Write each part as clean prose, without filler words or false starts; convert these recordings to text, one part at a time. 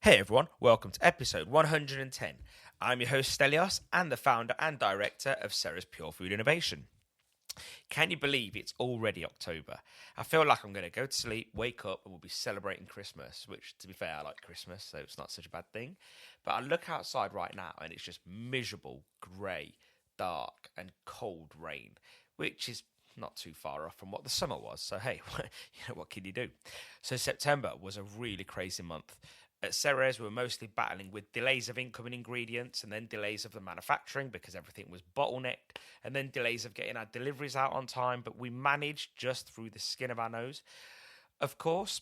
Hey everyone, welcome to episode 110. I'm your host Stelios and the founder and director of Ceres Pure Food Innovation. Can you believe it's already October? I feel like I'm going to go to sleep, wake up, and we'll be celebrating Christmas, which, to be fair, I like Christmas, so it's not such a bad thing. But I look outside right now and it's just miserable, grey, dark, and cold rain, which is not too far off from what the summer was. So, hey, what can you do? So, September was a really crazy month. At Ceres, we were mostly battling with delays of incoming ingredients and then delays of the manufacturing because everything was bottlenecked, and then delays of getting our deliveries out on time, but we managed just through the skin of our nose. Of course,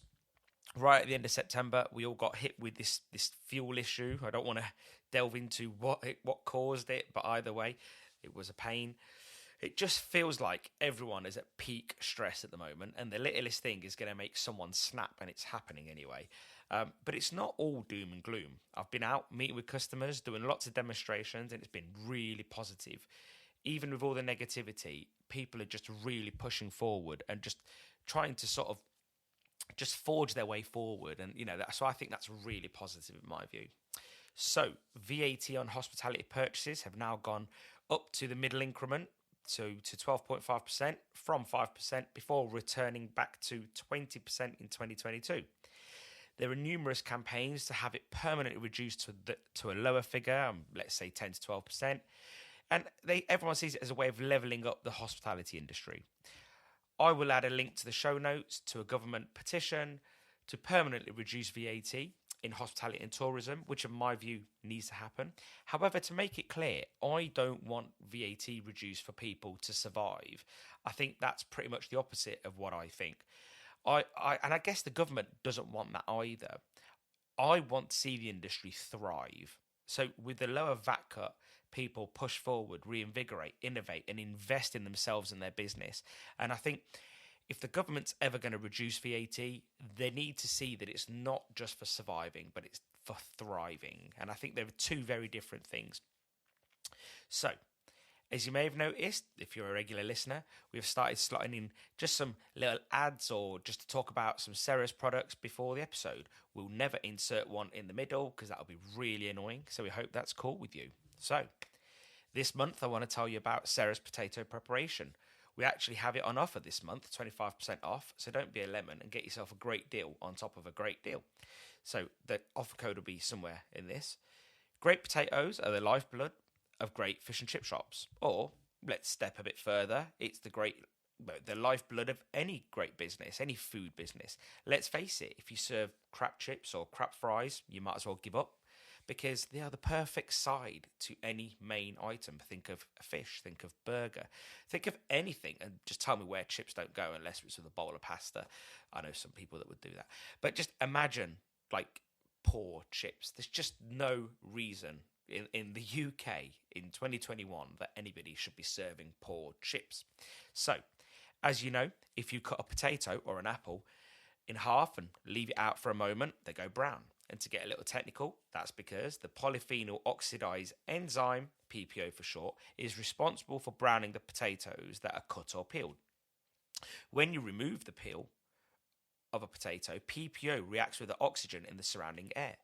right at the end of September, we all got hit with this fuel issue. I don't want to delve into what caused it, but either way, it was a pain. It just feels like everyone is at peak stress at the moment, and the littlest thing is going to make someone snap, and it's happening anyway. But it's not all doom and gloom. I've been out meeting with customers, doing lots of demonstrations, and it's been really positive. Even with all the negativity, people are just really pushing forward and just trying to sort of just forge their way forward. And, so I think that's really positive in my view. So, VAT on hospitality purchases have now gone up to the middle increment, to 12.5% from 5% before returning back to 20% in 2022. There are numerous campaigns to have it permanently reduced to a lower figure, let's say 10 to 12%, and everyone sees it as a way of levelling up the hospitality industry. I will add a link to the show notes to a government petition to permanently reduce VAT in hospitality and tourism, which in my view needs to happen. However, to make it clear, I don't want VAT reduced for people to survive. I think that's pretty much the opposite of what I think. I guess the government doesn't want that either. I want to see the industry thrive. So with the lower VAT cut, people push forward, reinvigorate, innovate, and invest in themselves and their business. And I think if the government's ever going to reduce VAT, they need to see that it's not just for surviving, but it's for thriving. And I think they're two very different things. So, as you may have noticed, if you're a regular listener, we've started slotting in just some little ads or just to talk about some Ceres products before the episode. We'll never insert one in the middle because that'll be really annoying. So we hope that's cool with you. So this month I want to tell you about Ceres potato preparation. We actually have it on offer this month, 25% off. So don't be a lemon and get yourself a great deal on top of a great deal. So the offer code will be somewhere in this. Great potatoes are the lifeblood of great fish and chip shops. Or let's step a bit further, it's the lifeblood of any great business, any food business. Let's face it, if you serve crap chips or crap fries, you might as well give up because they are the perfect side to any main item. Think of a fish, think of burger, think of anything, and just tell me where chips don't go unless it's with a bowl of pasta. I know some people that would do that, but just imagine like poor chips. There's just no reason in the UK in 2021 that anybody should be serving poor chips. So, as you know, if you cut a potato or an apple in half and leave it out for a moment, they go brown. And to get a little technical, that's because the polyphenol oxidase enzyme, PPO for short, is responsible for browning the potatoes that are cut or peeled. When you remove the peel of a potato, PPO reacts with the oxygen in the surrounding air.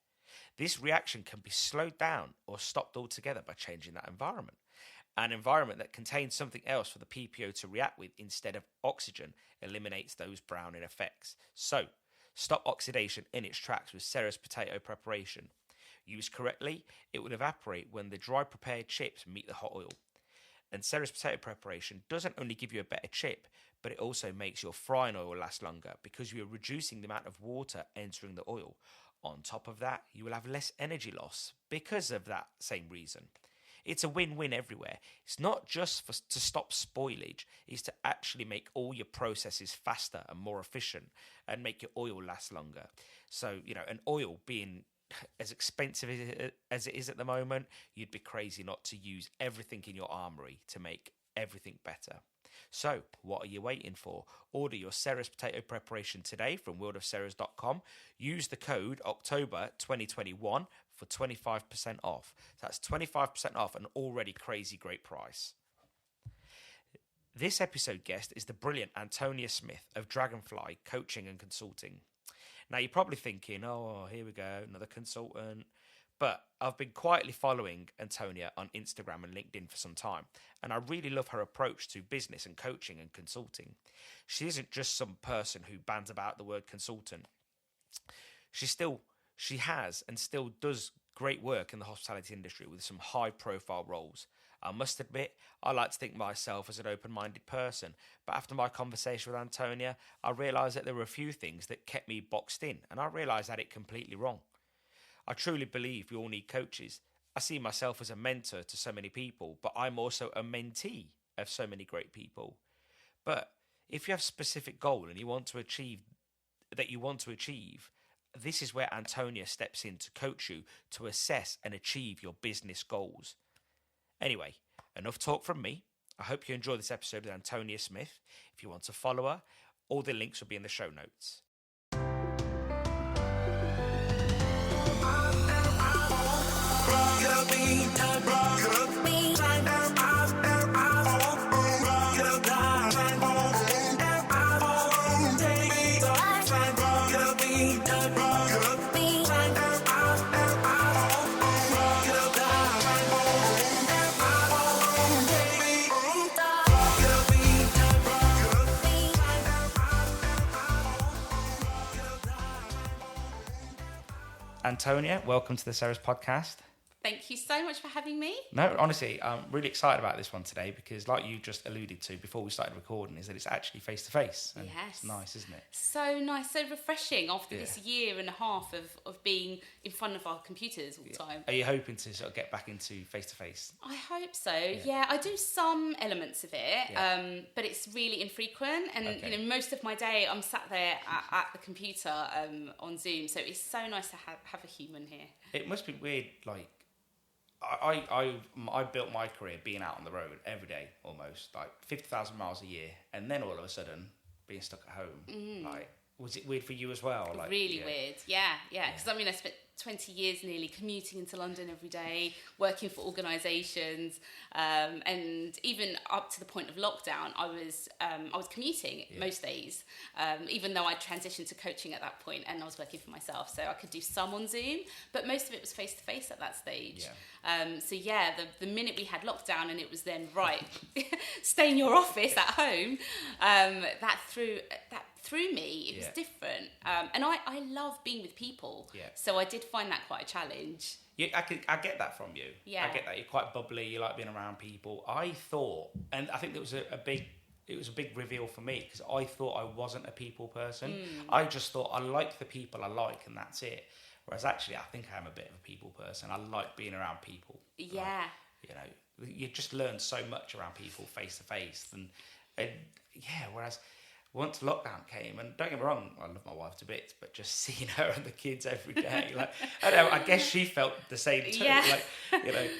This reaction can be slowed down or stopped altogether by changing that environment. An environment that contains something else for the PPO to react with instead of oxygen eliminates those browning effects. So, stop oxidation in its tracks with Ceres potato preparation. Used correctly, it will evaporate when the dry prepared chips meet the hot oil. And Ceres potato preparation doesn't only give you a better chip, but it also makes your frying oil last longer because you are reducing the amount of water entering the oil. On top of that, you will have less energy loss because of that same reason. It's a win-win everywhere. It's not just to stop spoilage, it's to actually make all your processes faster and more efficient and make your oil last longer. So, an oil being as expensive as it is at the moment, you'd be crazy not to use everything in your armory to make everything better. So, what are you waiting for? Order your Ceres potato preparation today from worldofceres.com. Use the code October 2021 for 25% off. That's 25% off an already crazy great price. This episode guest is the brilliant Antonia Smith of Dragonfly Coaching and Consulting. Now, you're probably thinking, oh, here we go, another consultant. But I've been quietly following Antonia on Instagram and LinkedIn for some time, and I really love her approach to business and coaching and consulting. She isn't just some person who bands about the word consultant. She has and still does great work in the hospitality industry with some high profile roles. I must admit, I like to think myself as an open-minded person, but after my conversation with Antonia, I realised that there were a few things that kept me boxed in, and I realised I had it completely wrong. I truly believe we all need coaches. I see myself as a mentor to so many people, but I'm also a mentee of so many great people. But if you have a specific goal and you want to achieve, this is where Antonia steps in to coach you to assess and achieve your business goals. Anyway, enough talk from me. I hope you enjoy this episode with Antonia Smith. If you want to follow her, all the links will be in the show notes. Antonia, welcome to the Sarah's podcast. Thank you so much for having me. No, honestly, I'm really excited about this one today because, like you just alluded to before we started recording, is that it's actually face-to-face. Yes. It's nice, isn't it? So nice, so refreshing after this year and a half of being in front of our computers all the time. Are you hoping to sort of get back into face-to-face? I hope so. Yeah, I do some elements of it, but it's really infrequent. And most of my day I'm sat there at the computer on Zoom. So it's so nice to have a human here. It must be weird, like, I built my career being out on the road every day, almost like 50,000 miles a year, and then all of a sudden being stuck at home. Like, was it weird for you as well? Like, really weird, yeah. Because I mean, I spent 20 years nearly commuting into London every day, working for organisations, and even up to the point of lockdown, I was commuting most days, even though I'd transitioned to coaching at that point, and I was working for myself, so I could do some on Zoom, but most of it was face to face at that stage. The minute we had lockdown and it was then stay in your office at home, that through me, it was different. And I love being with people. Yeah. So I did find that quite a challenge. Yeah, I get that from you. Yeah. I get that. You're quite bubbly, you like being around people. I thought, and I think it was a big reveal for me, because I thought I wasn't a people person. I just thought I like the people I like and that's it. Whereas actually I think I am a bit of a people person. I like being around people. Yeah. Like, you just learn so much around people face to face. Whereas once lockdown came, and don't get me wrong, I love my wife to bits, but just seeing her and the kids every day, like, I don't know, I guess she felt the same too. Yeah. Like,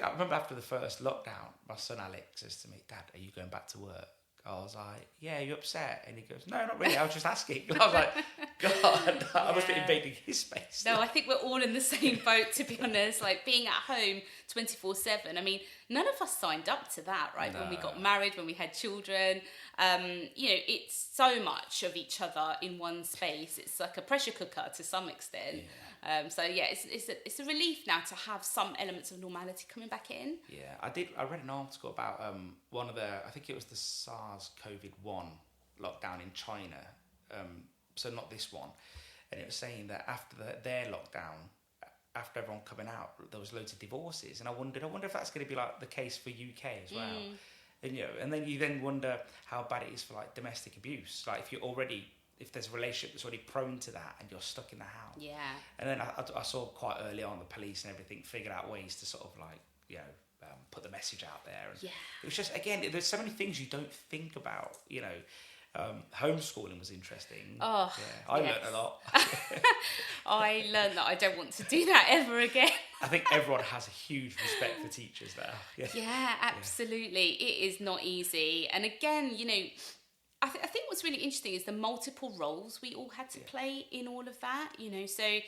I remember after the first lockdown, my son Alex says to me, "Dad, are you going back to work?" I was like, "Yeah, are you upset?" And he goes, "No, not really, I was just asking." And I was like, God, I must be invading his space. No, I think we're all in the same boat, to be honest, like being at home 24/7. I mean, none of us signed up to that, right? No. When we got married, when we had children, it's so much of each other in one space. It's like a pressure cooker to some extent. Yeah. It's a relief now to have some elements of normality coming back in. Yeah, I read an article about one of I think it was the SARS-CoV-1 lockdown in China, so not this one, and it was saying that after their lockdown, after everyone coming out, there was loads of divorces, and I wonder if that's going to be like the case for UK as well. And then you wonder how bad it is for like domestic abuse, like if there's a relationship that's already prone to that and you're stuck in the house. Yeah. And then I saw quite early on the police and everything figured out ways to sort of like, put the message out there. And it was just, again, there's so many things you don't think about, homeschooling was interesting. Oh, I learned a lot. I learned that I don't want to do that ever again. I think everyone has a huge respect for teachers now. Yeah, absolutely. It is not easy. And again, I think what's really interesting is the multiple roles we all had to play in all of that, so,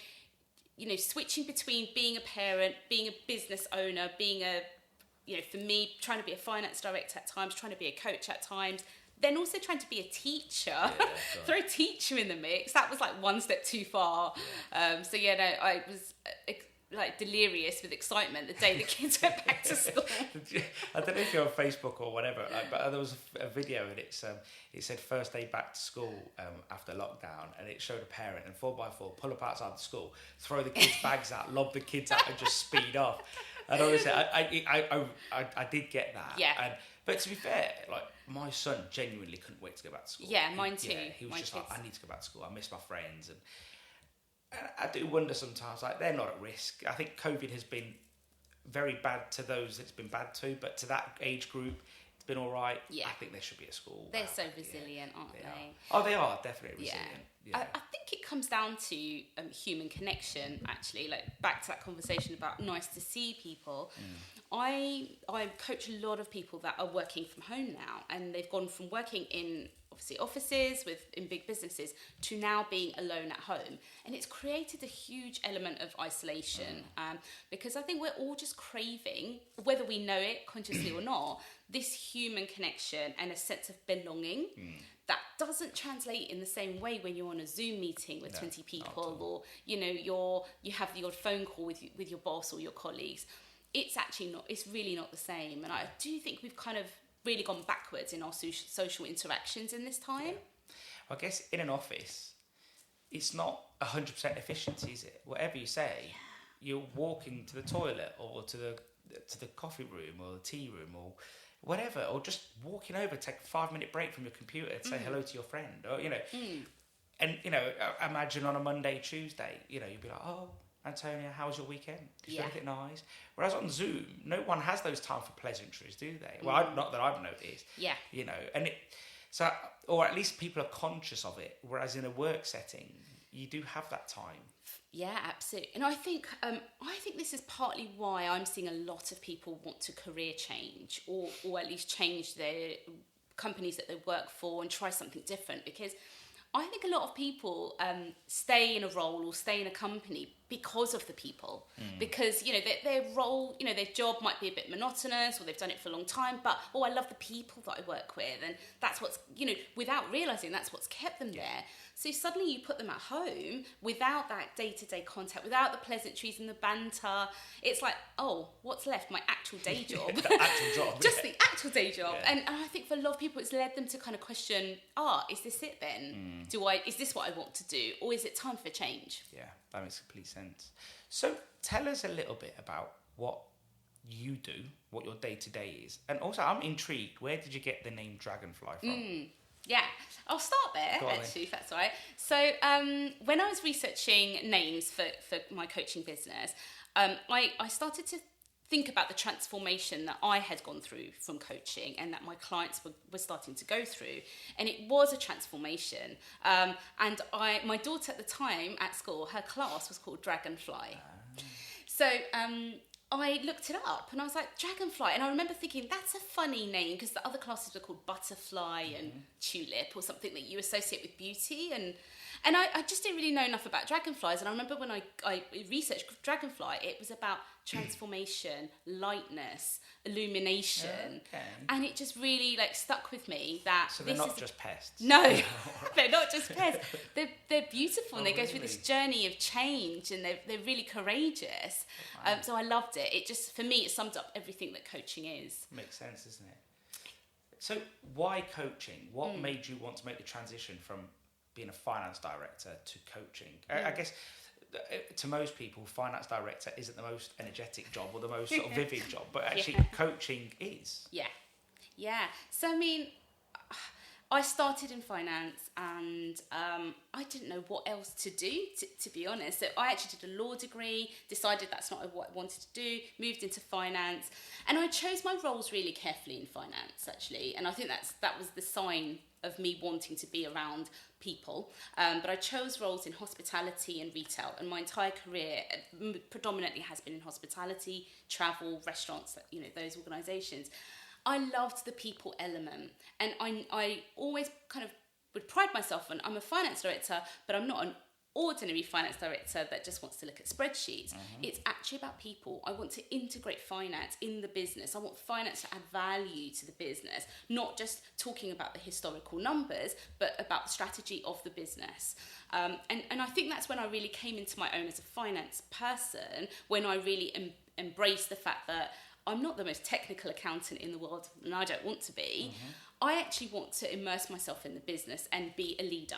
switching between being a parent, being a business owner, being for me, trying to be a finance director at times, trying to be a coach at times, then also trying to be a teacher, throw teacher in the mix, that was like one step too far. So yeah, no, I was like delirious with excitement the day the kids went back to school. I don't know if you're on Facebook or whatever, but there was a video and it said first day back to school after lockdown, and it showed a parent and 4x4 pull up outside the school, throw the kids' bags out, lob the kids out, and just speed off. And honestly, I did get that. Yeah. But to be fair, like my son genuinely couldn't wait to go back to school. Yeah, mine too. He was just like, I need to go back to school. I miss my friends, and I do wonder sometimes, like, they're not at risk. I think COVID has been very bad to those it's been bad to, but to that age group, it's been all right. Yeah. I think they should be at school. They're so resilient, aren't they? Oh, they are definitely resilient. Yeah. I think it comes down to human connection, actually. Like, back to that conversation about nice to see people. I coach a lot of people that are working from home now, and they've gone from working in obviously offices in big businesses to now being alone at home, and it's created a huge element of isolation, because I think we're all just craving, whether we know it consciously or not, this human connection and a sense of belonging that doesn't translate in the same way when you're on a Zoom meeting with 20 people, or you have the odd phone call with your boss or your colleagues. It's actually not. It's really not the same, and I do think we've kind of really gone backwards in our social interactions in this time. Yeah. I guess in an office, it's not 100% efficiency, is it? Whatever you say, you're walking to the toilet or to the coffee room or the tea room or whatever, or just walking over, take a 5-minute break from your computer to say hello to your friend, or and imagine on a Monday, Tuesday, you'd be like, oh, Antonia, how was your weekend? Did you do anything nice? Whereas on Zoom, no one has those time for pleasantries, do they? Well, not that I've noticed. Yeah. And or at least people are conscious of it. Whereas in a work setting, you do have that time. Yeah, absolutely. And I think this is partly why I'm seeing a lot of people want to career change, or at least change their companies that they work for and try something different, because I think a lot of people stay in a role or stay in a company because of the people, because their role, their job might be a bit monotonous, or they've done it for a long time, but I love the people that I work with, and that's what's without realizing that's what's kept them there. So suddenly you put them at home without that day-to-day contact, without the pleasantries and the banter. It's like, oh, what's left? My actual day job. The actual job. Just the actual day job. Yeah. And I think for a lot of people, it's led them to kind of question, is this it then? Is this what I want to do? Or is it time for change? Yeah, that makes complete sense. So tell us a little bit about what you do, what your day-to-day is. And also, I'm intrigued, where did you get the name Dragonfly from? Yeah, I'll start there, actually, if that's all right. So when I was researching names for my coaching business, I started to think about the transformation that I had gone through from coaching, and that my clients were starting to go through. And it was a transformation. And my daughter at the time at school, her class was called Dragonfly. So I looked it up and I was like, Dragonfly. And I remember thinking, that's a funny name, because the other classes were called Butterfly and Tulip, or something that you associate with beauty. And I just didn't really know enough about dragonflies. And I remember when I researched Dragonfly, it was about transformation, lightness, illumination. Okay. And it just really stuck with me that. So they're not just pests. No, they're not just pests. They're beautiful, and they go through this journey of change, and they're really courageous. Wow. So I loved it. It just, for me, it summed up everything that coaching is. Makes sense, doesn't it? So why coaching? What made you want to make the transition from being a finance director to coaching? I guess to most people, finance director isn't the most energetic job or the most sort of vivid job, but actually coaching is. Yeah. So I mean, I started in finance, and I didn't know what else to do, to be honest. So I actually did a law degree, decided that's not what I wanted to do, moved into finance, and I chose my roles really carefully in finance, actually. And I think that was the sign of me wanting to be around people. But I chose roles in hospitality and retail, and my entire career predominantly has been in hospitality, travel, restaurants, those organisations. I loved the people element, and I always kind of would pride myself on, I'm a finance director, but I'm not ordinary finance director that just wants to look at spreadsheets. It's actually about people. I want to integrate finance in the business. I want finance to add value to the business, not just talking about the historical numbers, but about the strategy of the business. And I think that's when I really came into my own as a finance person, when I really embraced the fact that I'm not the most technical accountant in the world, and I don't want to be. I actually want to immerse myself in the business and be a leader.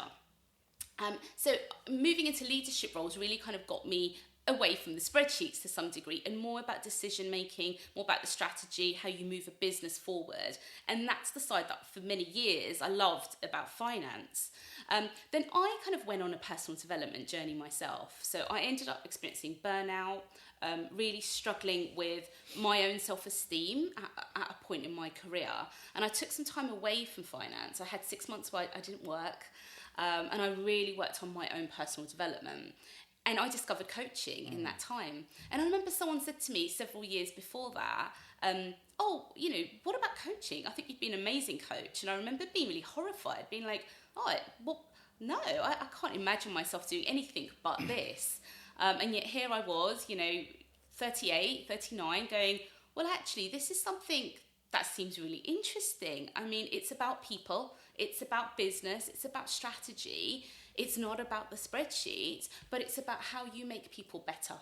So moving into leadership roles really kind of got me away from the spreadsheets to some degree, and more about decision making, more about the strategy, how you move a business forward. And that's the side that for many years I loved about finance. Then I kind of went on a personal development journey myself. So I ended up experiencing burnout, really struggling with my own self-esteem at a point in my career. And I took some time away from finance. I had 6 months where I didn't work. And I really worked on my own personal development. And I discovered coaching in that time. And I remember someone said to me several years before that, what about coaching? I think you'd be an amazing coach. And I remember being really horrified, being like, no, I can't imagine myself doing anything but this. And yet here I was, 38, 39, going, well, actually, this is something that seems really interesting. I mean, it's about people, it's about business, it's about strategy. It's not about the spreadsheet, but it's about how you make people better.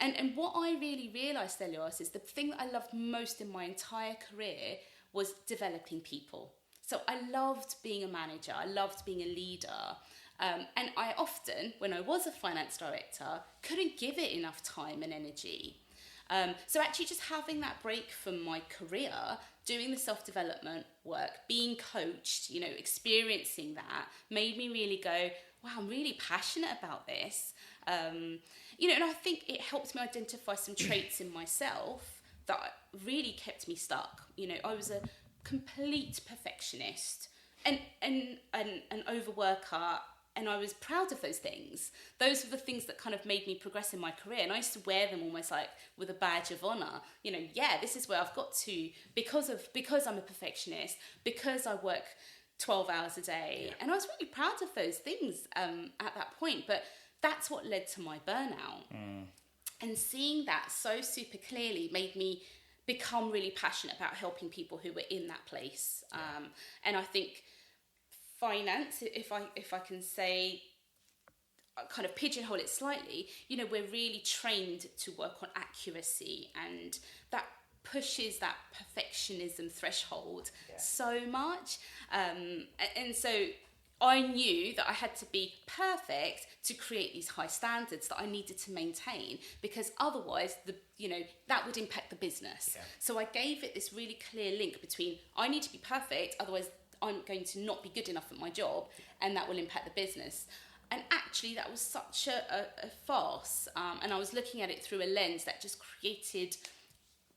And what I really realised, Elios, is the thing that I loved most in my entire career was developing people. So I loved being a manager, I loved being a leader. And I often, when I was a finance director, couldn't give it enough time and energy. So actually just having that break from my career, doing the self-development work, being coached, experiencing that, made me really go, wow, I'm really passionate about this. And I think it helped me identify some traits in myself that really kept me stuck. I was a complete perfectionist and an overworker. And I was proud of those things. Those were the things that kind of made me progress in my career. And I used to wear them almost like with a badge of honor. This is where I've got to because I'm a perfectionist, because I work 12 hours a day. Yeah. And I was really proud of those things at that point. But that's what led to my burnout. And seeing that so super clearly made me become really passionate about helping people who were in that place. And I think finance, if I can say, kind of pigeonhole it slightly, we're really trained to work on accuracy, and that pushes that perfectionism threshold so much. And so I knew that I had to be perfect to create these high standards that I needed to maintain, because otherwise that would impact the business. So I gave it this really clear link between I need to be perfect, otherwise I'm going to not be good enough at my job, and that will impact the business. And actually that was such a farce, and I was looking at it through a lens that just created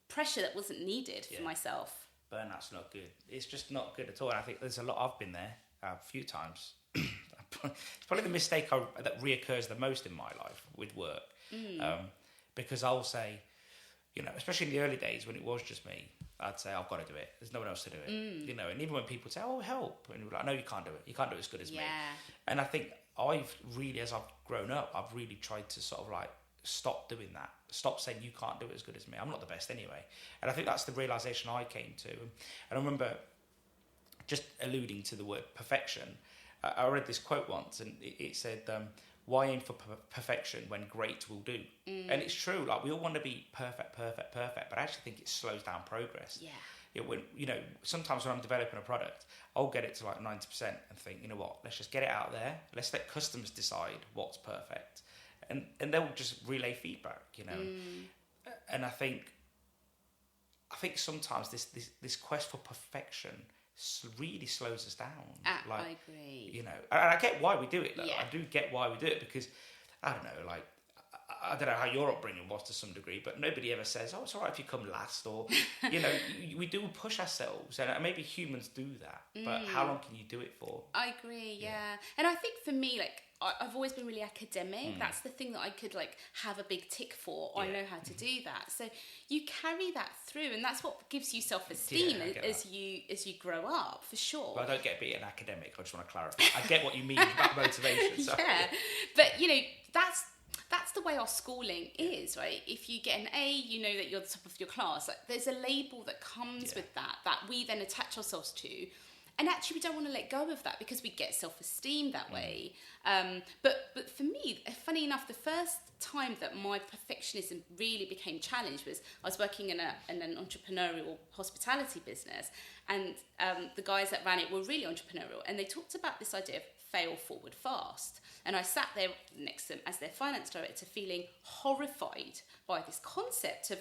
pressure that wasn't needed for myself. Burnout's not good. It's just not good at all. And I think there's a lot, I've been there a few times. It's probably the mistake that reoccurs the most in my life with work, because I'll say, especially in the early days when it was just me, I'd say, I've got to do it. There's no one else to do it. And even when people say, oh, help, and you're like, no, you can't do it. You can't do it as good as me. And I think I've really, as I've grown up, I've really tried to sort of like stop doing that. Stop saying you can't do it as good as me. I'm not the best anyway. And I think that's the realisation I came to. And I remember just alluding to the word perfection. I read this quote once, and it said, why aim for perfection when great will do? And it's true, like we all want to be perfect, but I actually think it slows down progress. Sometimes when I'm developing a product, I'll get it to like 90% and think, let's just get it out there. Let's let customers decide what's perfect. And they'll just relay feedback, And I think sometimes this quest for perfection really slows us down. I agree. And I get why we do it though. I do get why we do it, because I don't know, like I don't know how your upbringing was to some degree, but nobody ever says, "Oh, it's all right if you come last," or we do push ourselves, and maybe humans do that. But how long can you do it for? I agree. Yeah, and I think for me, like, I've always been really academic. That's the thing that I could like have a big tick for. I know how to do that. So you carry that through, and that's what gives you self-esteem as you grow up, for sure. But I don't get being an academic. I just want to clarify. I get what you mean about motivation. So. Yeah, but that's the way our schooling is, right? If you get an A, you know that you're the top of your class. Like, there's a label that comes with that we then attach ourselves to. And actually, we don't want to let go of that because we get self-esteem that way. But for me, funny enough, the first time that my perfectionism really became challenged was I was working in an entrepreneurial hospitality business, and the guys that ran it were really entrepreneurial, and they talked about this idea of fail forward fast. And I sat there next to them as their finance director, feeling horrified by this concept of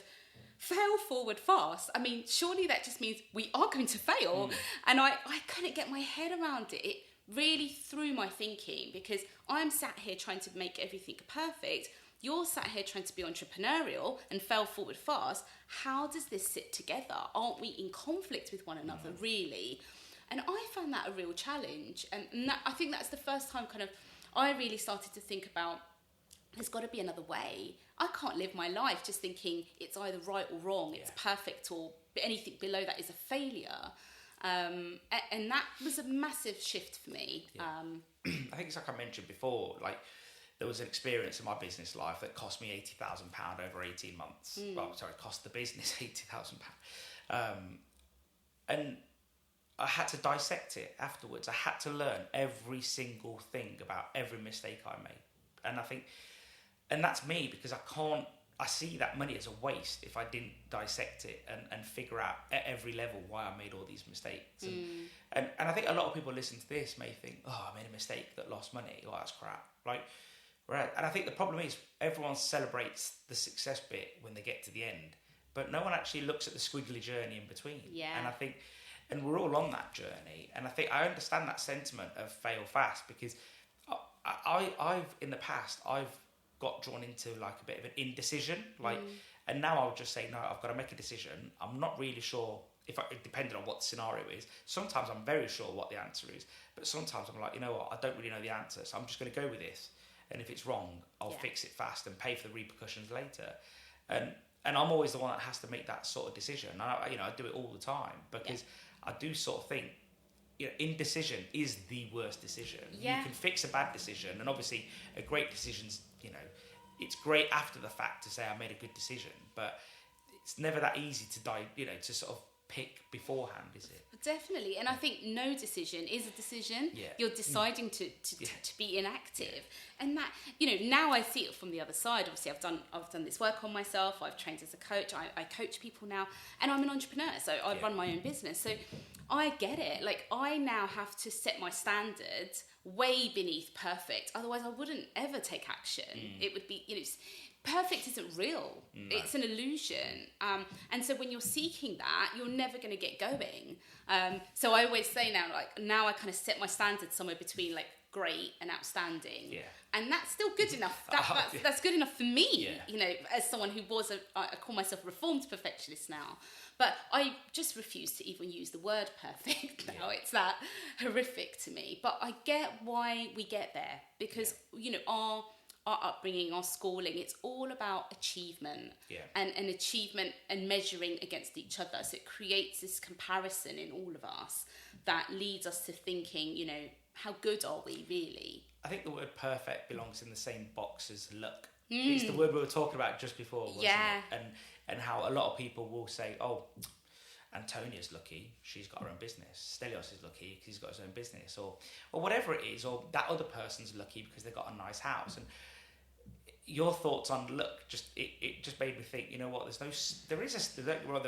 fail forward fast. I mean, surely that just means we are going to fail. And I couldn't get my head around it. It really threw my thinking, because I'm sat here trying to make everything perfect. You're sat here trying to be entrepreneurial and fail forward fast. How does this sit together? Aren't we in conflict with one another, really? And I found that a real challenge. And I think that's the first time kind of I really started to think about, there's got to be another way. I can't live my life just thinking it's either right or wrong, it's perfect, or anything below that is a failure. And that was a massive shift for me. Yeah. I think it's like I mentioned before, like there was an experience in my business life that cost me £80,000 over 18 months. Well, sorry, cost the business £80,000. And I had to dissect it afterwards. I had to learn every single thing about every mistake I made. And that's me, because I see that money as a waste if I didn't dissect it and figure out at every level why I made all these mistakes. And I think a lot of people listening to this may think, oh, I made a mistake that lost money. Oh, that's crap. Like, right. And I think the problem is everyone celebrates the success bit when they get to the end, but no one actually looks at the squiggly journey in between. Yeah. And we're all on that journey. And I think I understand that sentiment of fail fast, because I've in the past, I've got drawn into like a bit of an indecision, and now I'll just say, no, I've got to make a decision. I'm not really sure depending on what the scenario is. Sometimes I'm very sure what the answer is, but sometimes I'm like, you know what, I don't really know the answer, so I'm just going to go with this. And if it's wrong, I'll fix it fast and pay for the repercussions later. And I'm always the one that has to make that sort of decision. I do it all the time, because I do sort of think, indecision is the worst decision. You can fix a bad decision, and obviously a great decision's, it's great after the fact to say I made a good decision, but it's never that easy to sort of pick beforehand, is it? Definitely. And I think no decision is a decision. Yeah. You're deciding to be inactive. And that, now I see it from the other side. Obviously, I've done this work on myself. I've trained as a coach. I coach people now, and I'm an entrepreneur, so I run my own business. So I get it. Like, I now have to set my standards way beneath perfect. Otherwise, I wouldn't ever take action. It would be, perfect isn't real. No. It's an illusion. And so when you're seeking that, you're never going to get going. So I always say now I kind of set my standards somewhere between like great and outstanding. Yeah. And that's still good enough. That's good enough for me, as someone who was I call myself a reformed perfectionist now. But I just refuse to even use the word perfect now. Yeah. It's that horrific to me. But I get why we get there, because, our upbringing, our schooling, it's all about achievement and achievement and measuring against each other. So it creates this comparison in all of us that leads us to thinking, how good are we really? I think the word perfect belongs in the same box as luck. It's the word we were talking about just before, wasn't it? And how a lot of people will say, oh, Antonia's lucky, she's got her own business. Stelios is lucky because he's got his own business, or whatever it is, or that other person's lucky because they've got a nice house. And your thoughts on luck just made me think, what? There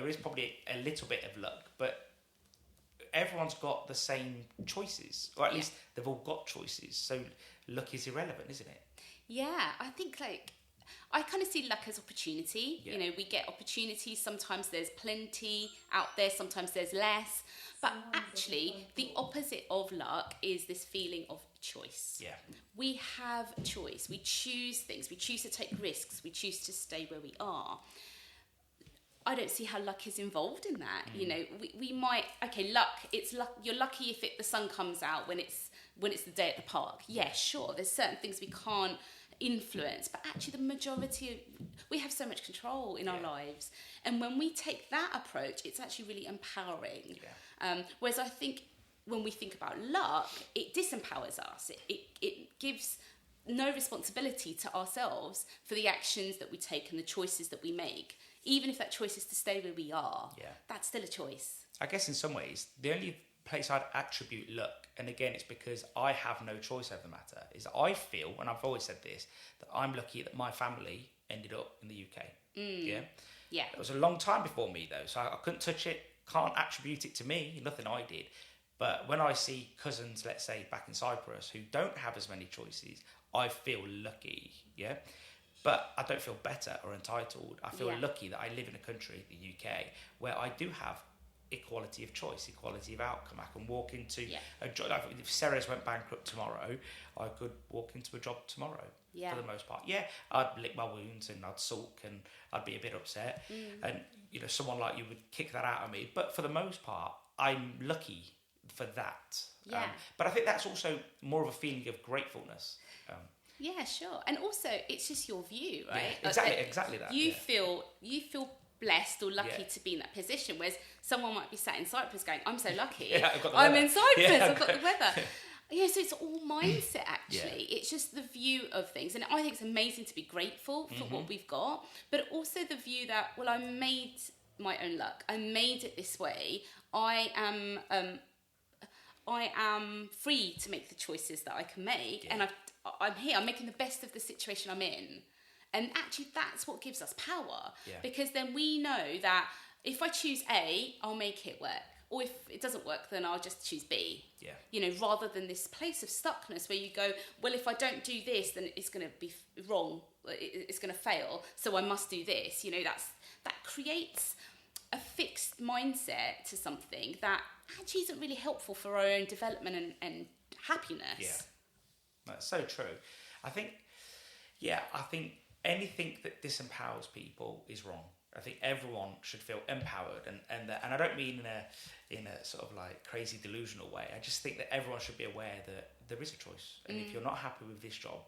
is probably a little bit of luck, but everyone's got the same choices, or at least they've all got choices. So luck is irrelevant, isn't it? Yeah, I think I kind of see luck as opportunity. Yeah. We get opportunities. Sometimes there's plenty out there, sometimes there's less. But actually, the opposite of luck is this feeling of choice. Yeah. We have choice. We choose things. We choose to take risks. We choose to stay where we are. I don't see how luck is involved in that. You know, we might, luck, it's luck. You're lucky if the sun comes out when it's the day at the park. Yeah, sure. There's certain things we can't influence, but actually the majority we have so much control in our lives, and when we take that approach, it's actually really empowering. Whereas I think when we think about luck, it disempowers us. It gives no responsibility to ourselves for the actions that we take and the choices that we make. Even if that choice is to stay where we are, that's still a choice. I guess in some ways, the only place I'd attribute luck, and again, it's because I have no choice over the matter, is I feel, and I've always said this, that I'm lucky that my family ended up in the UK. Yeah. It was a long time before me, though, so I couldn't touch it, can't attribute it to me, nothing I did. But when I see cousins, let's say, back in Cyprus, who don't have as many choices, I feel lucky, yeah? But I don't feel better or entitled. I feel lucky that I live in a country, the UK, where I do have equality of choice, equality of outcome. I can walk into a job. Like if Sarah's went bankrupt tomorrow, I could walk into a job tomorrow for the most part. Yeah, I'd lick my wounds and I'd sulk and I'd be a bit upset. And, you know, someone like you would kick that out of me. But for the most part, I'm lucky for that. But I think that's also more of a feeling of gratefulness. Yeah, sure. And also, it's just your view, right? Yeah, exactly that. You feel blessed or lucky to be in that position, whereas someone might be sat in Cyprus going, I'm so lucky. I'm in Cyprus, I've got the weather. Yeah, so it's all mindset, actually. It's just the view of things. And I think it's amazing to be grateful for what we've got, but also the view that, well, I made my own luck. I made it this way. I am free to make the choices that I can make, and I'm here. I'm making the best of the situation I'm in, and actually, that's what gives us power. Because then we know that if I choose A, I'll make it work, or if it doesn't work, then I'll just choose B. You know, rather than this place of stuckness where you go, well, if I don't do this, then it's going to be wrong. It's going to fail, so I must do this. You know, that creates a fixed mindset to something that actually isn't really helpful for our own development and happiness. Yeah, that's so true. I think anything that disempowers people is wrong. I think everyone should feel empowered, and I don't mean in a sort of like crazy delusional way. I just think that everyone should be aware that there is a choice, and if you're not happy with this job,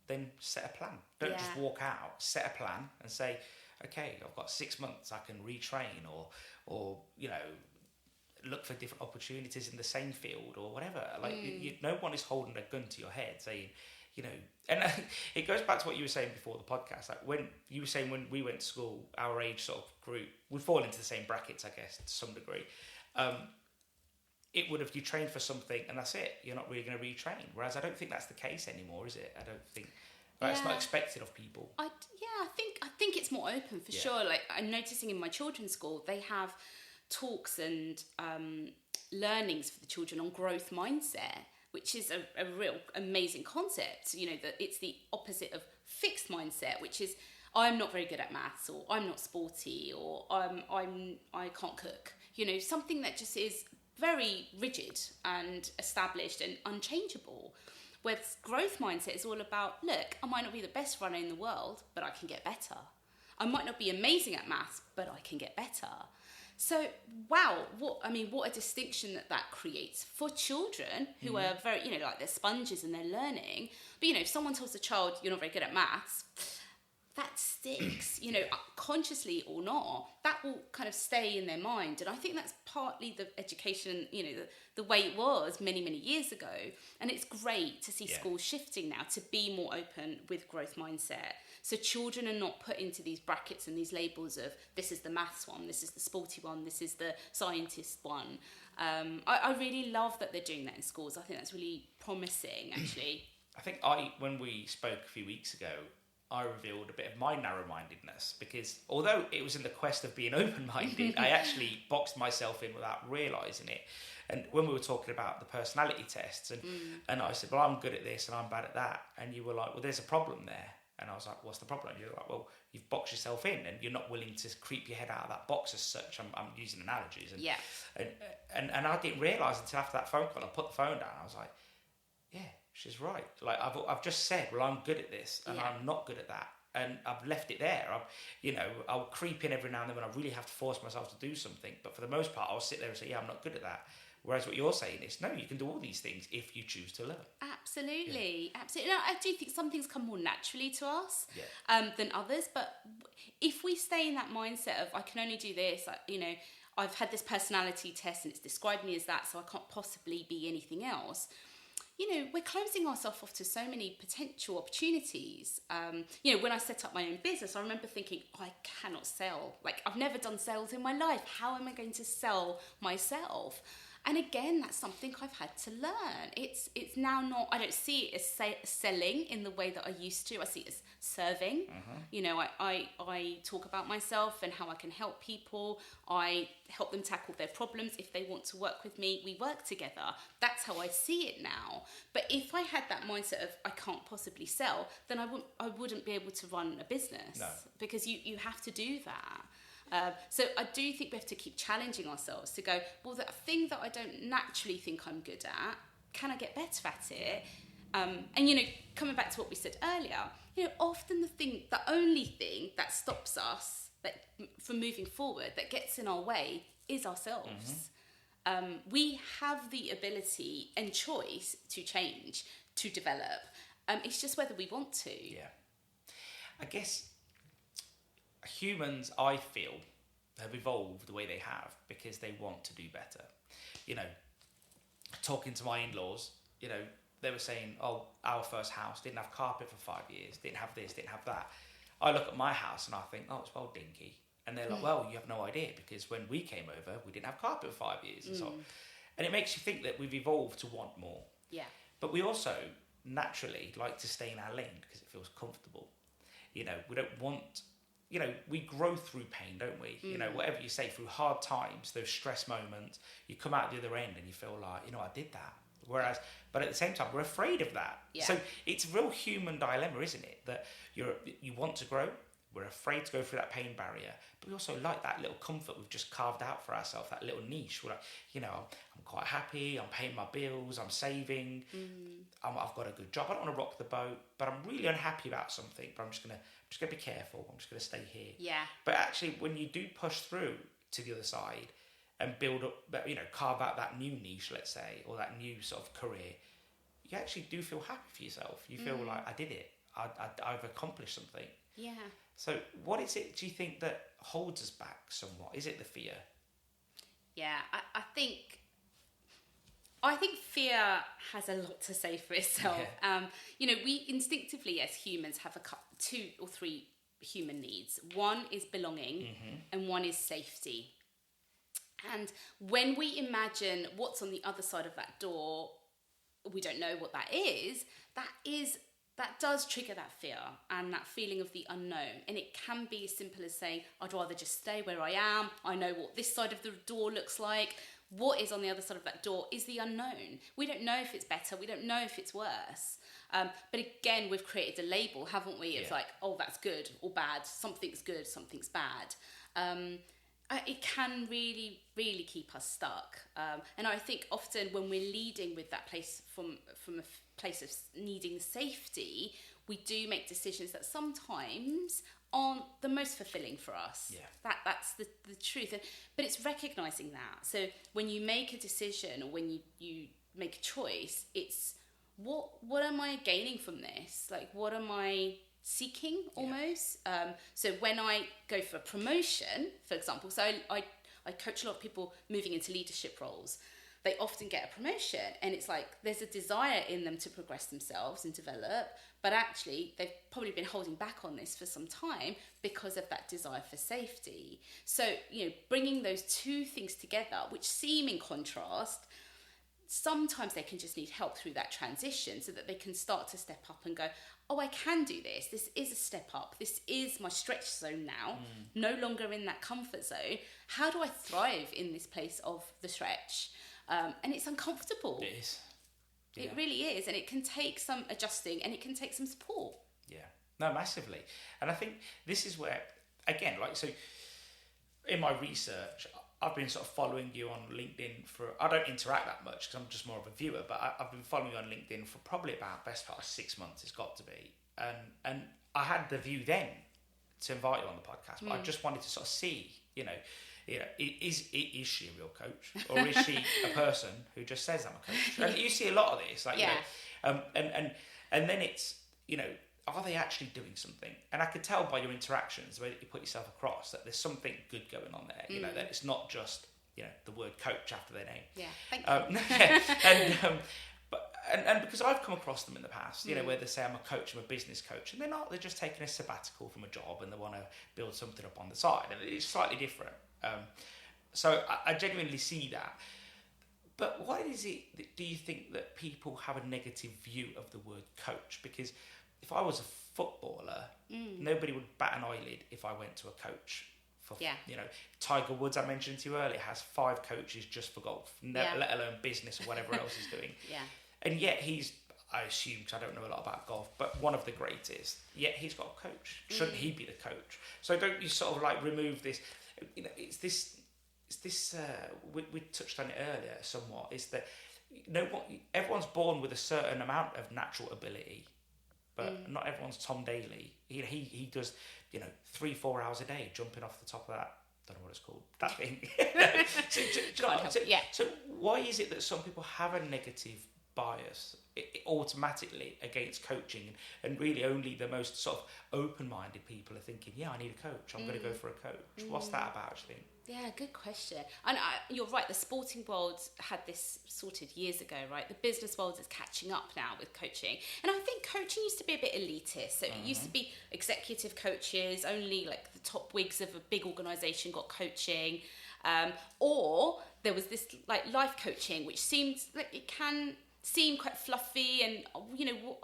then set a plan. Don't just walk out. Set a plan and say, okay, I've got 6 months. I can retrain, or you know, look for different opportunities in the same field or whatever. Like no one is holding a gun to your head saying, you know, and it goes back to what you were saying before the podcast. Like when you were saying when we went to school, our age sort of group would fall into the same brackets, I guess, to some degree. It would have, you trained for something and that's it. You're not really going to retrain. Whereas I don't think that's the case anymore, is it? I don't think. It's not expected of people. I think it's more open for sure. Like I'm noticing in my children's school, they have talks and learnings for the children on growth mindset, which is a real amazing concept. You know, that it's the opposite of fixed mindset, which is I'm not very good at maths, or I'm not sporty, or I can't cook. You know, something that just is very rigid and established and unchangeable. Whereas growth mindset is all about, look, I might not be the best runner in the world, but I can get better. I might not be amazing at maths, but I can get better. So, wow, what a distinction that creates for children who are very, you know, like they're sponges and they're learning. But, you know, if someone tells a child you're not very good at maths, that sticks, you know, consciously or not, that will kind of stay in their mind. And I think that's partly the education, you know, the way it was many, many years ago. And it's great to see schools shifting now to be more open with growth mindset. So children are not put into these brackets and these labels of this is the maths one, this is the sporty one, this is the scientist one. I really love that they're doing that in schools. I think that's really promising, actually. I think when we spoke a few weeks ago, I revealed a bit of my narrow-mindedness, because although it was in the quest of being open-minded, I actually boxed myself in without realising it. And when we were talking about the personality tests, and I said, well, I'm good at this and I'm bad at that. And you were like, well, there's a problem there. And I was like, what's the problem? And you're like, well, you've boxed yourself in and you're not willing to creep your head out of that box as such. I'm using analogies. And I didn't realise until after that phone call, I put the phone down. I was like, yeah, she's right. Like I've just said, well, I'm good at this, and I'm not good at that, and I've left it there. I'll creep in every now and then when I really have to force myself to do something, but for the most part, I'll sit there and say, yeah, I'm not good at that. Whereas what you're saying is, no, you can do all these things if you choose to learn. Absolutely. No, I do think some things come more naturally to us than others. But if we stay in that mindset of, I can only do this, I've had this personality test and it's described me as that, so I can't possibly be anything else. We're closing ourselves off to so many potential opportunities. When I set up my own business, I remember thinking, I cannot sell. Like, I've never done sales in my life. How am I going to sell myself? And again, that's something I've had to learn. It's now not, I don't see it as selling in the way that I used to. I see it as serving. I talk about myself and how I can help people. I help them tackle their problems. If they want to work with me, we work together. That's how I see it now. But if I had that mindset of, I can't possibly sell, then I wouldn't be able to run a business. No. Because you have to do that. So I do think we have to keep challenging ourselves to go, well, that thing that I don't naturally think I'm good at, can I get better at it? And, coming back to what we said earlier, often the only thing that stops us from moving forward, that gets in our way, is ourselves. We have the ability and choice to change, to develop. It's just whether we want to. Yeah. I guess humans, I feel, have evolved the way they have because they want to do better. Talking to my in-laws, they were saying, oh, our first house didn't have carpet for 5 years, didn't have this, didn't have that. I look at my house and I think, oh, it's well dinky. And they're like, well, you have no idea, because when we came over, we didn't have carpet for 5 years. And so on. And it makes you think that we've evolved to want more. Yeah. But we also naturally like to stay in our lane because it feels comfortable. We don't want... we grow through pain, don't we? Whatever you say, through hard times, those stress moments, you come out the other end and you feel like, I did that. But at the same time, we're afraid of that. Yeah. So it's a real human dilemma, isn't it? That you want to grow, we're afraid to go through that pain barrier, but we also like that little comfort we've just carved out for ourselves, that little niche. We're like, I'm quite happy, I'm paying my bills, I'm saving, I've got a good job, I don't want to rock the boat, but I'm really unhappy about something, but I'm just gonna be careful, I'm just gonna stay here. Yeah. But actually, when you do push through to the other side and build up, carve out that new niche, let's say, or that new sort of career, you actually do feel happy for yourself. You feel like, I did it, I've accomplished something. Yeah. So what is it, do you think, that holds us back somewhat? Is it the fear? Yeah, I think fear has a lot to say for itself. Yeah. We instinctively, as humans, have 2 or 3 human needs. One is belonging, and one is safety. And when we imagine what's on the other side of that door, we don't know what that is. That does trigger that fear and that feeling of the unknown. And it can be as simple as saying, I'd rather just stay where I am. I know what this side of the door looks like. What is on the other side of that door is the unknown. We don't know if it's better. We don't know if it's worse. But again, we've created a label, haven't we? It's like, oh, that's good or bad. Something's good, something's bad. It can really, really keep us stuck. And I think often when we're leading with that place from a place of needing safety, we do make decisions that sometimes aren't the most fulfilling for us. Yeah. That's the truth. But it's recognising that. So when you make a decision or when you make a choice, it's what am I gaining from this? Like, what am I seeking almost? So when I go for a promotion, for example, so I coach a lot of people moving into leadership roles. They often get a promotion and it's like there's a desire in them to progress themselves and develop, but actually they've probably been holding back on this for some time because of that desire for safety. So, bringing those 2 things together, which seem in contrast, sometimes they can just need help through that transition so that they can start to step up and go, oh, I can do this. This is a step up. This is my stretch zone now, no longer in that comfort zone. How do I thrive in this place of the stretch? And it's uncomfortable. It is. Yeah. It really is. And it can take some adjusting and it can take some support. Yeah. No, massively. And I think this is where, again, so in my research, I've been sort of following you on LinkedIn I don't interact that much because I'm just more of a viewer, but I've been following you on LinkedIn for probably about best part of 6 months. It's got to be, and I had the view then to invite you on the podcast, but I just wanted to sort of see, is she a real coach, or is she a person who just says I'm a coach? And you see a lot of this, like and then it's are they actually doing something? And I could tell by your interactions, the way that you put yourself across, that there's something good going on there. That it's not just the word coach after their name. Yeah, thank you. And because I've come across them in the past, where they say I'm a coach, I'm a business coach, and they're not. They're just taking a sabbatical from a job and they want to build something up on the side, and it's slightly different. So I genuinely see that. But why is it? Do you think that people have a negative view of the word coach? Because if I was a footballer, nobody would bat an eyelid if I went to a coach. Tiger Woods, I mentioned to you earlier, has 5 coaches just for golf, let alone business or whatever else he's doing. And yet he's, I assume, because I don't know a lot about golf, but one of the greatest. Yet he's got a coach. Shouldn't he be the coach? So don't you sort of like remove this? It's this. We touched on it earlier somewhat. Is that everyone's born with a certain amount of natural ability, but not everyone's Tom Daley. He does 3-4 hours a day jumping off the top of that. Don't know what it's called. That thing. So why is it that some people have a negative bias automatically against coaching, and really only the most sort of open-minded people are thinking, I need a coach, I'm going to go for a coach? What's that about, do you think? Yeah, good question. And you're right, the sporting world had this sorted years ago, right? The business world is catching up now with coaching. And I think coaching used to be a bit elitist. So it used to be executive coaches, only like the top wigs of a big organisation got coaching. Or there was this like life coaching, which seems like it can seem quite fluffy and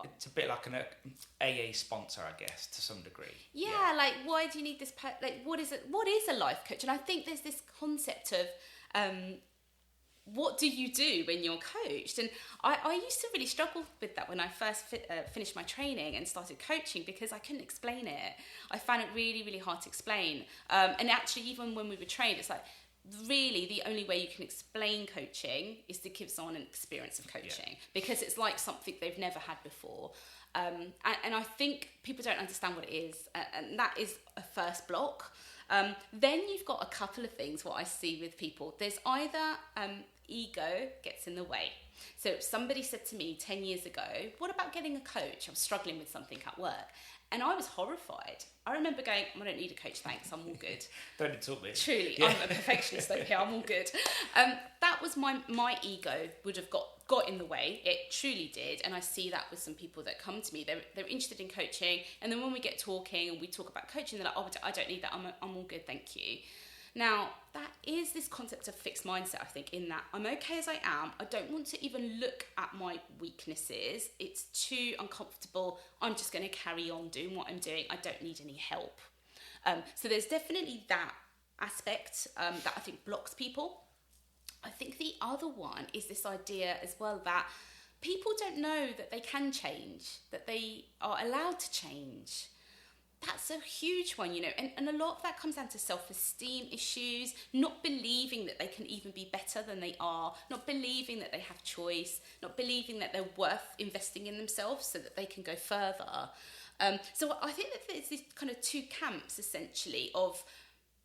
it's a bit like an AA sponsor, I guess, to some degree. Like, why do you need this what is a life coach? And I think there's this concept of what do you do when you're coached? And I used to really struggle with that when I first finished my training and started coaching, because I couldn't explain it. I found it really, really hard to explain. And actually, even when we were trained, it's like, really the only way you can explain coaching is to give someone an experience of coaching, because it's like something they've never had before. And I think people don't understand what it is, and that is a first block. Then you've got a couple of things, what I see with people. There's either ego gets in the way. So somebody said to me 10 years ago, what about getting a coach? I was struggling with something at work. And I was horrified. I remember going, I don't need a coach, thanks, I'm all good. Don't talk me. Truly, I'm a perfectionist though, here, I'm all good. That was my ego would have got in the way. It truly did. And I see that with some people that come to me. They're interested in coaching. And then when we get talking and we talk about coaching, they're like, oh, I don't need that, I'm all good, thank you. Now, that is this concept of fixed mindset, I think, in that I'm okay as I am. I don't want to even look at my weaknesses. It's too uncomfortable. I'm just going to carry on doing what I'm doing. I don't need any help. So there's definitely that aspect that I think blocks people. I think the other one is this idea as well that people don't know that they can change, that they are allowed to change. That's a huge one, and a lot of that comes down to self-esteem issues, not believing that they can even be better than they are, not believing that they have choice, not believing that they're worth investing in themselves so that they can go further. So I think that there's these kind of two camps, essentially, of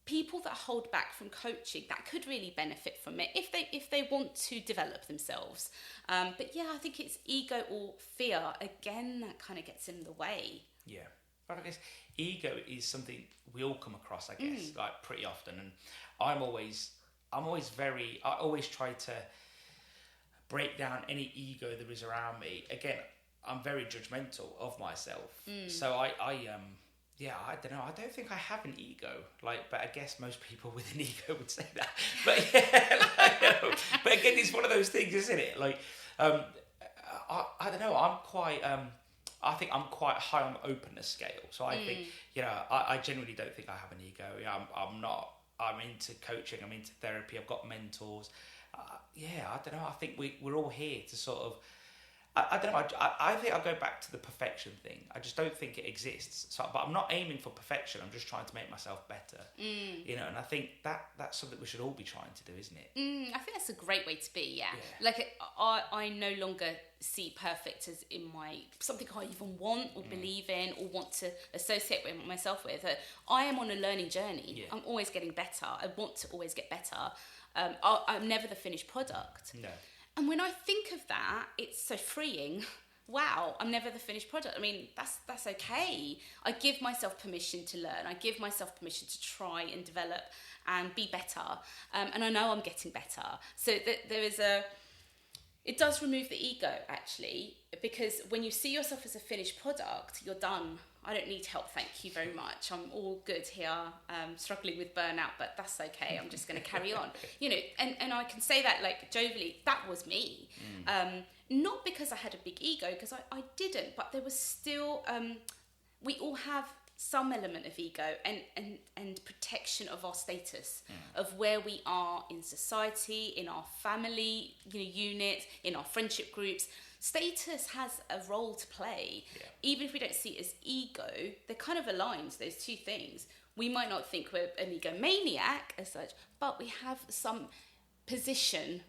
people that hold back from coaching that could really benefit from it if they want to develop themselves. But yeah, I think it's ego or fear, again, that kind of gets in the way. Yeah. But I guess ego is something we all come across, I guess, like pretty often. And I always try to break down any ego there is around me. Again, I'm very judgmental of myself. So I don't know. I don't think I have an ego. But I guess most people with an ego would say that. But but again, it's one of those things, isn't it? I don't know. I think I'm quite high on the openness scale. So I think, I genuinely don't think I have an ego. I'm into coaching. I'm into therapy. I've got mentors. I don't know. I think we're all here to sort of I don't know. I think I'll go back to the perfection thing. I just don't think it exists. So, but I'm not aiming for perfection. I'm just trying to make myself better. You know, and I think that's something we should all be trying to do, isn't it? I think that's a great way to be. Yeah. Like I no longer see perfect as in something I even want or believe in or want to associate with myself with. I am on a learning journey. Yeah. I'm always getting better. I want to always get better. I'm never the finished product. No. And when I think of that, it's so freeing. Wow, I'm never the finished product. I mean, that's okay. I give myself permission to learn. I give myself permission to try and develop and be better. And I know I'm getting better. So it does remove the ego, actually, because when you see yourself as a finished product, you're done. I don't need help, thank you very much. I'm all good here, struggling with burnout, but that's okay. I'm just going to carry on. You know, and I can say that like jovially, that was me. Not because I had a big ego, because I didn't, but there was still, we all have some element of ego and protection of our status, of where we are in society, in our family, unit, in our friendship groups. Status has a role to play. Yeah. Even if we don't see it as ego, they're kind of aligned, those two things. We might not think we're an egomaniac as such, but we have some position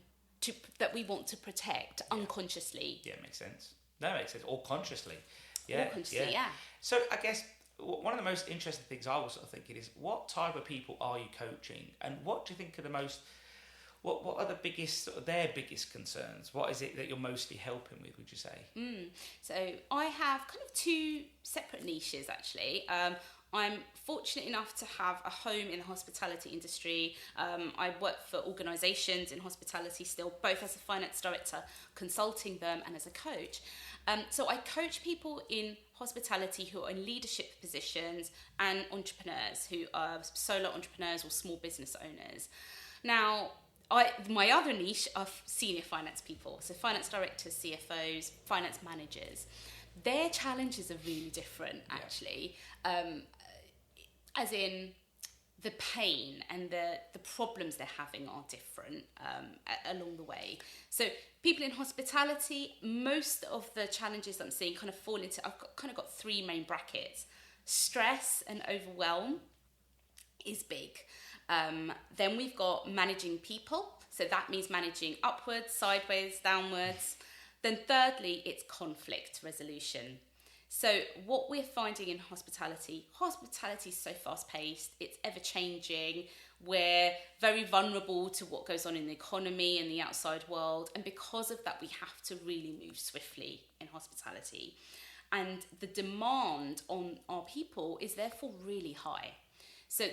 that we want to protect unconsciously. Yeah, makes sense. No, it makes sense. Or consciously. Yeah. Or consciously, yeah. So I guess one of the most interesting things I was sort of thinking is, what type of people are you coaching? And what do you think are the most... What are the biggest, their biggest concerns? What is it that you're mostly helping with, would you say? So I have kind of two separate niches, actually. I'm fortunate enough to have a home in the hospitality industry. I work for organisations in hospitality still, both as a finance director, consulting them, and as a coach. So I coach people in hospitality who are in leadership positions and entrepreneurs who are solo entrepreneurs or small business owners. Now, my other niche are senior finance people, so finance directors, CFOs, finance managers. Their challenges are really different, actually, as in the pain and the problems they're having are different along the way. So people in hospitality, most of the challenges I'm seeing kind of fall into, I've got three main brackets. Stress and overwhelm is big. Then we've got managing people. So that means managing upwards, sideways, downwards. Then thirdly, it's conflict resolution. So what we're finding in hospitality is so fast paced, it's ever changing. We're very vulnerable to what goes on in the economy and the outside world. And because of that, we have to really move swiftly in hospitality. And the demand on our people is therefore really high. So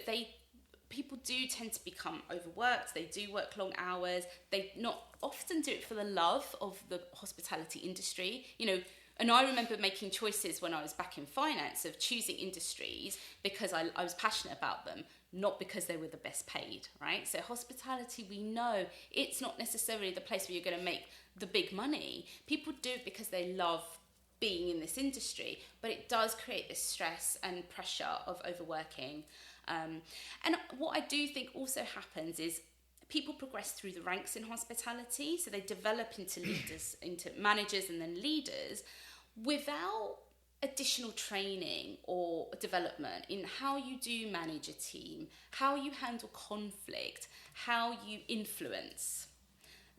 people do tend to become overworked. They do work long hours. They not often do it for the love of the hospitality industry. And I remember making choices when I was back in finance of choosing industries because I was passionate about them, not because they were the best paid, right? So hospitality, we know it's not necessarily the place where you're going to make the big money. People do it because they love being in this industry, but it does create this stress and pressure of overworking. And what I do think also happens is people progress through the ranks in hospitality, so they develop into leaders, into managers and then leaders without additional training or development in how you do manage a team, how you handle conflict, how you influence.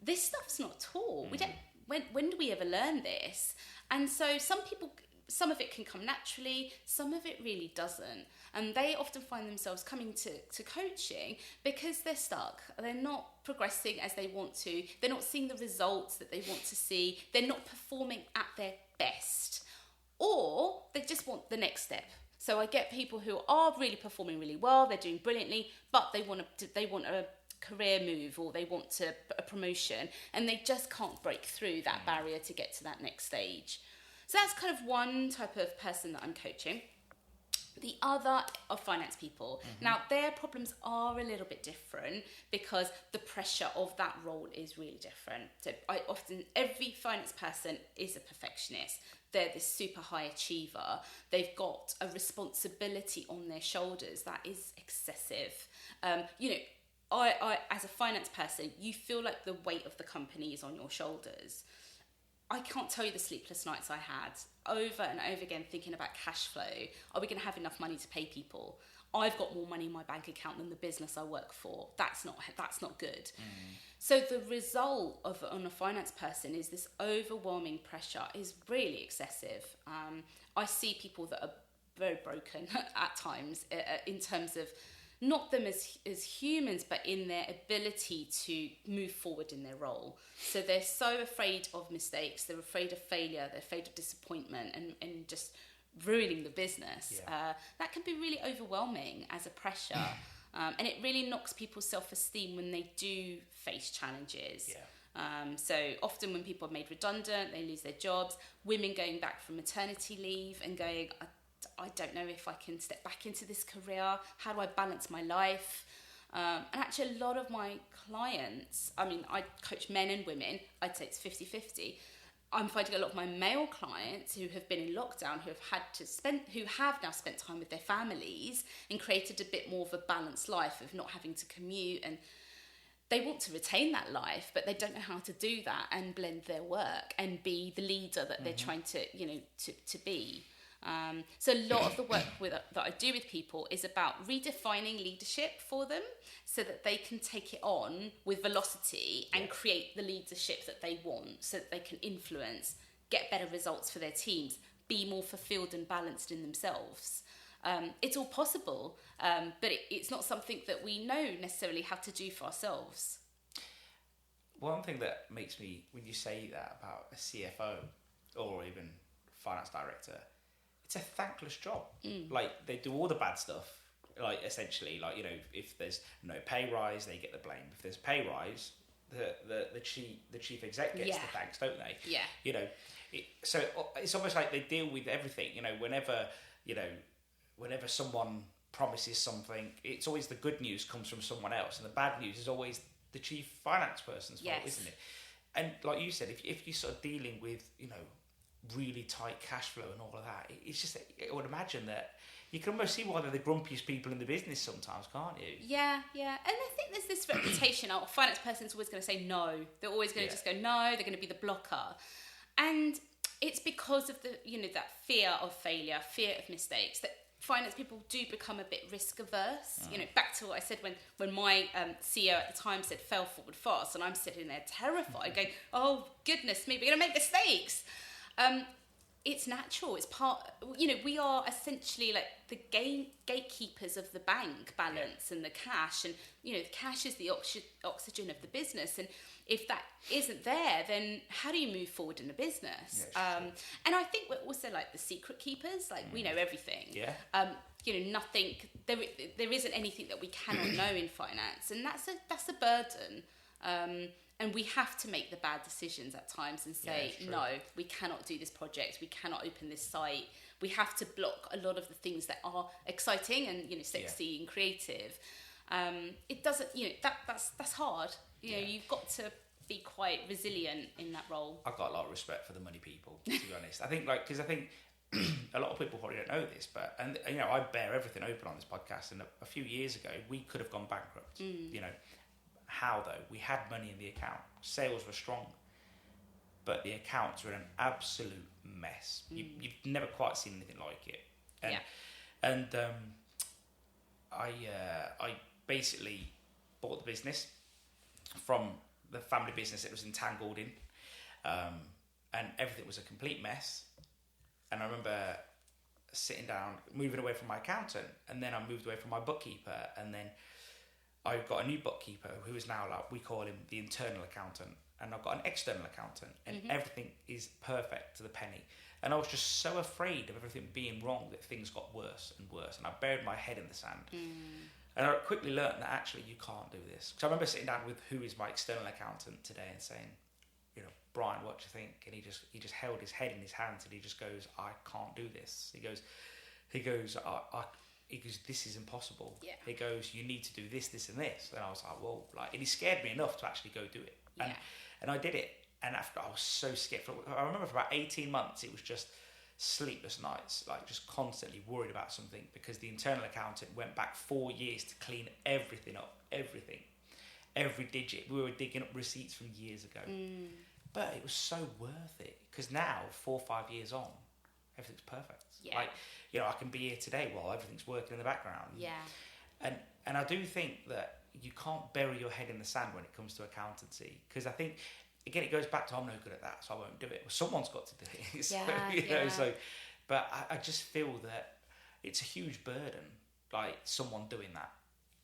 This stuff's not taught. We don't. When do we ever learn this? And so some of it can come naturally, some of it really doesn't. And they often find themselves coming to coaching because they're stuck. They're not progressing as they want to. They're not seeing the results that they want to see. They're not performing at their best. Or they just want the next step. So I get people who are really performing really well, they're doing brilliantly, but they want a career move or they want a promotion, and they just can't break through that barrier to get to that next stage. So that's kind of one type of person that I'm coaching. The other are finance people. Now, their problems are a little bit different because the pressure of that role is really different. So every finance person is a perfectionist. They're this super high achiever. They've got a responsibility on their shoulders that is excessive. I as a finance person, you feel like the weight of the company is on your shoulders. I can't tell you the sleepless nights I had over and over again thinking about cash flow. Are we going to have enough money to pay people? I've got more money in my bank account than the business I work for. That's not good. So the result on a finance person is this overwhelming pressure is really excessive. I see people that are very broken at times in terms of not them as humans, but in their ability to move forward in their role. So they're so afraid of mistakes, they're afraid of failure, they're afraid of disappointment and just ruining the business. That can be really overwhelming as a pressure. And it really knocks people's self-esteem when they do face challenges. So often when people are made redundant, they lose their jobs, women going back from maternity leave and going, I don't know if I can step back into this career. How do I balance my life? And actually a lot of my clients, I mean, I coach men and women, I'd say it's 50-50. I'm finding a lot of my male clients who have been in lockdown, who have now spent time with their families and created a bit more of a balanced life of not having to commute, and they want to retain that life, but they don't know how to do that and blend their work and be the leader that they're trying to, to be. So a lot of the work that I do with people is about redefining leadership for them so that they can take it on with velocity and create the leadership that they want so that they can influence, get better results for their teams, be more fulfilled and balanced in themselves. It's all possible, but it's not something that we know necessarily how to do for ourselves. One thing that makes me, when you say that about a CFO or even finance director, it's a thankless job. Like, they do all the bad stuff. Like, essentially, like, if there's no pay rise, they get the blame. If there's pay rise, the chief exec gets the thanks, don't they? So it's almost like they deal with everything. Whenever someone promises something, it's always the good news comes from someone else, and the bad news is always the chief finance person's fault, isn't it? And like you said, if you're sort of dealing with really tight cash flow and all of that, it's just, I would imagine that you can almost see why they're the grumpiest people in the business sometimes, can't you? And I think there's this reputation, a finance person's always going to say no, they're always going to just go no, they're going to be the blocker, and it's because of the that fear of failure, fear of mistakes, that finance people do become a bit risk averse. Back to what I said when my CEO at the time said fail forward fast, and I'm sitting there terrified going, oh goodness me, we're going to make mistakes. It's natural. It's part. We are essentially like the gatekeepers of the bank balance and the cash, and the cash is the oxygen of the business. And if that isn't there, then how do you move forward in a business? And I think we're also like the secret keepers. Like we know everything. Nothing. There isn't anything that we cannot know in finance, and that's a burden. And we have to make the bad decisions at times and say, no, we cannot do this project. We cannot open this site. We have to block a lot of the things that are exciting and, sexy and creative. It doesn't, that's hard. You've got to be quite resilient in that role. I've got a lot of respect for the money people, to be honest. I think because a lot of people probably don't know this, but, I bear everything open on this podcast. And a few years ago, we could have gone bankrupt, How though? We had money in the account. Sales were strong, but the accounts were an absolute mess. You've never quite seen anything like it. And I basically bought the business from the family business it was entangled in, and everything was a complete mess. And I remember sitting down, moving away from my accountant, and then I moved away from my bookkeeper, and then I've got a new bookkeeper who is now, like, we call him the internal accountant, and I've got an external accountant, and everything is perfect to the penny. And I was just so afraid of everything being wrong that things got worse and worse, and I buried my head in the sand. And I quickly learned that actually you can't do this. Because I remember sitting down with who is my external accountant today and saying, Brian, what do you think? And he just held his head in his hands and he just goes, I can't do this. He goes, this is impossible. He goes, you need to do this, this, and this. And I was like, well, and he scared me enough to actually go do it. And I did it. And after, I was so scared. I remember for about 18 months, it was just sleepless nights, like just constantly worried about something, because the internal accountant went back 4 years to clean everything up, every digit. We were digging up receipts from years ago. But it was so worth it, because now, 4 or 5 years on, everything's perfect. Yeah. Like, you know, I can be here today while everything's working in the background. Yeah. And I do think that you can't bury your head in the sand when it comes to accountancy, because I think, again, it goes back to I'm no good at that, so I won't do it. Well, someone's got to do it. So, you know, but I just feel that it's a huge burden, like someone doing that,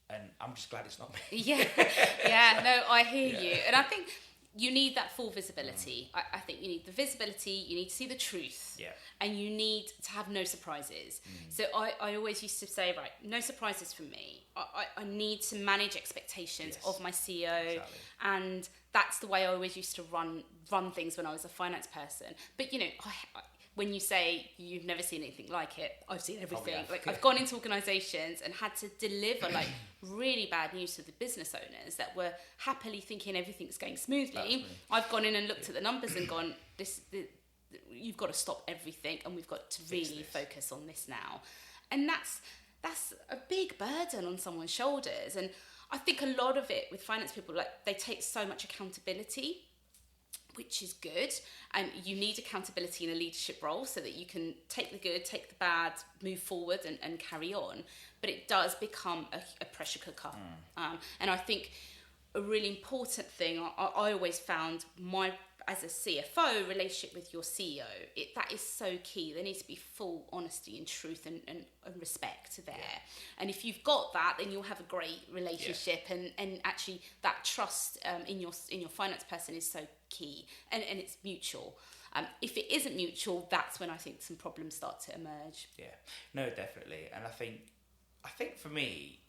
and I'm just glad it's not me. Yeah, no, I hear you, and I think you need that full visibility. I think you need the visibility, you need to see the truth, and you need to have no surprises. So I always used to say, right, no surprises from me. I need to manage expectations of my CEO, and that's the way I always used to run things when I was a finance person. But, you know, when you say you've never seen anything like it, I've seen everything. I've gone into organisations and had to deliver really bad news to the business owners that were happily thinking everything's going smoothly. I've gone in and looked at the numbers and gone, you've got to stop everything, and we've got to really focus on this now. And that's a big burden on someone's shoulders. And I think a lot of it with finance people, they take so much accountability, which is good, and you need accountability in a leadership role so that you can take the good, take the bad, move forward and carry on. But it does become a pressure cooker. And I think a really important thing, I always found as a CFO, relationship with your CEO, that is so key. There needs to be full honesty and truth and respect there. And if you've got that, then you'll have a great relationship. And actually that trust in your finance person is so key. And it's mutual. If it isn't mutual, that's when I think some problems start to emerge. Yeah, no, definitely. And I think for me,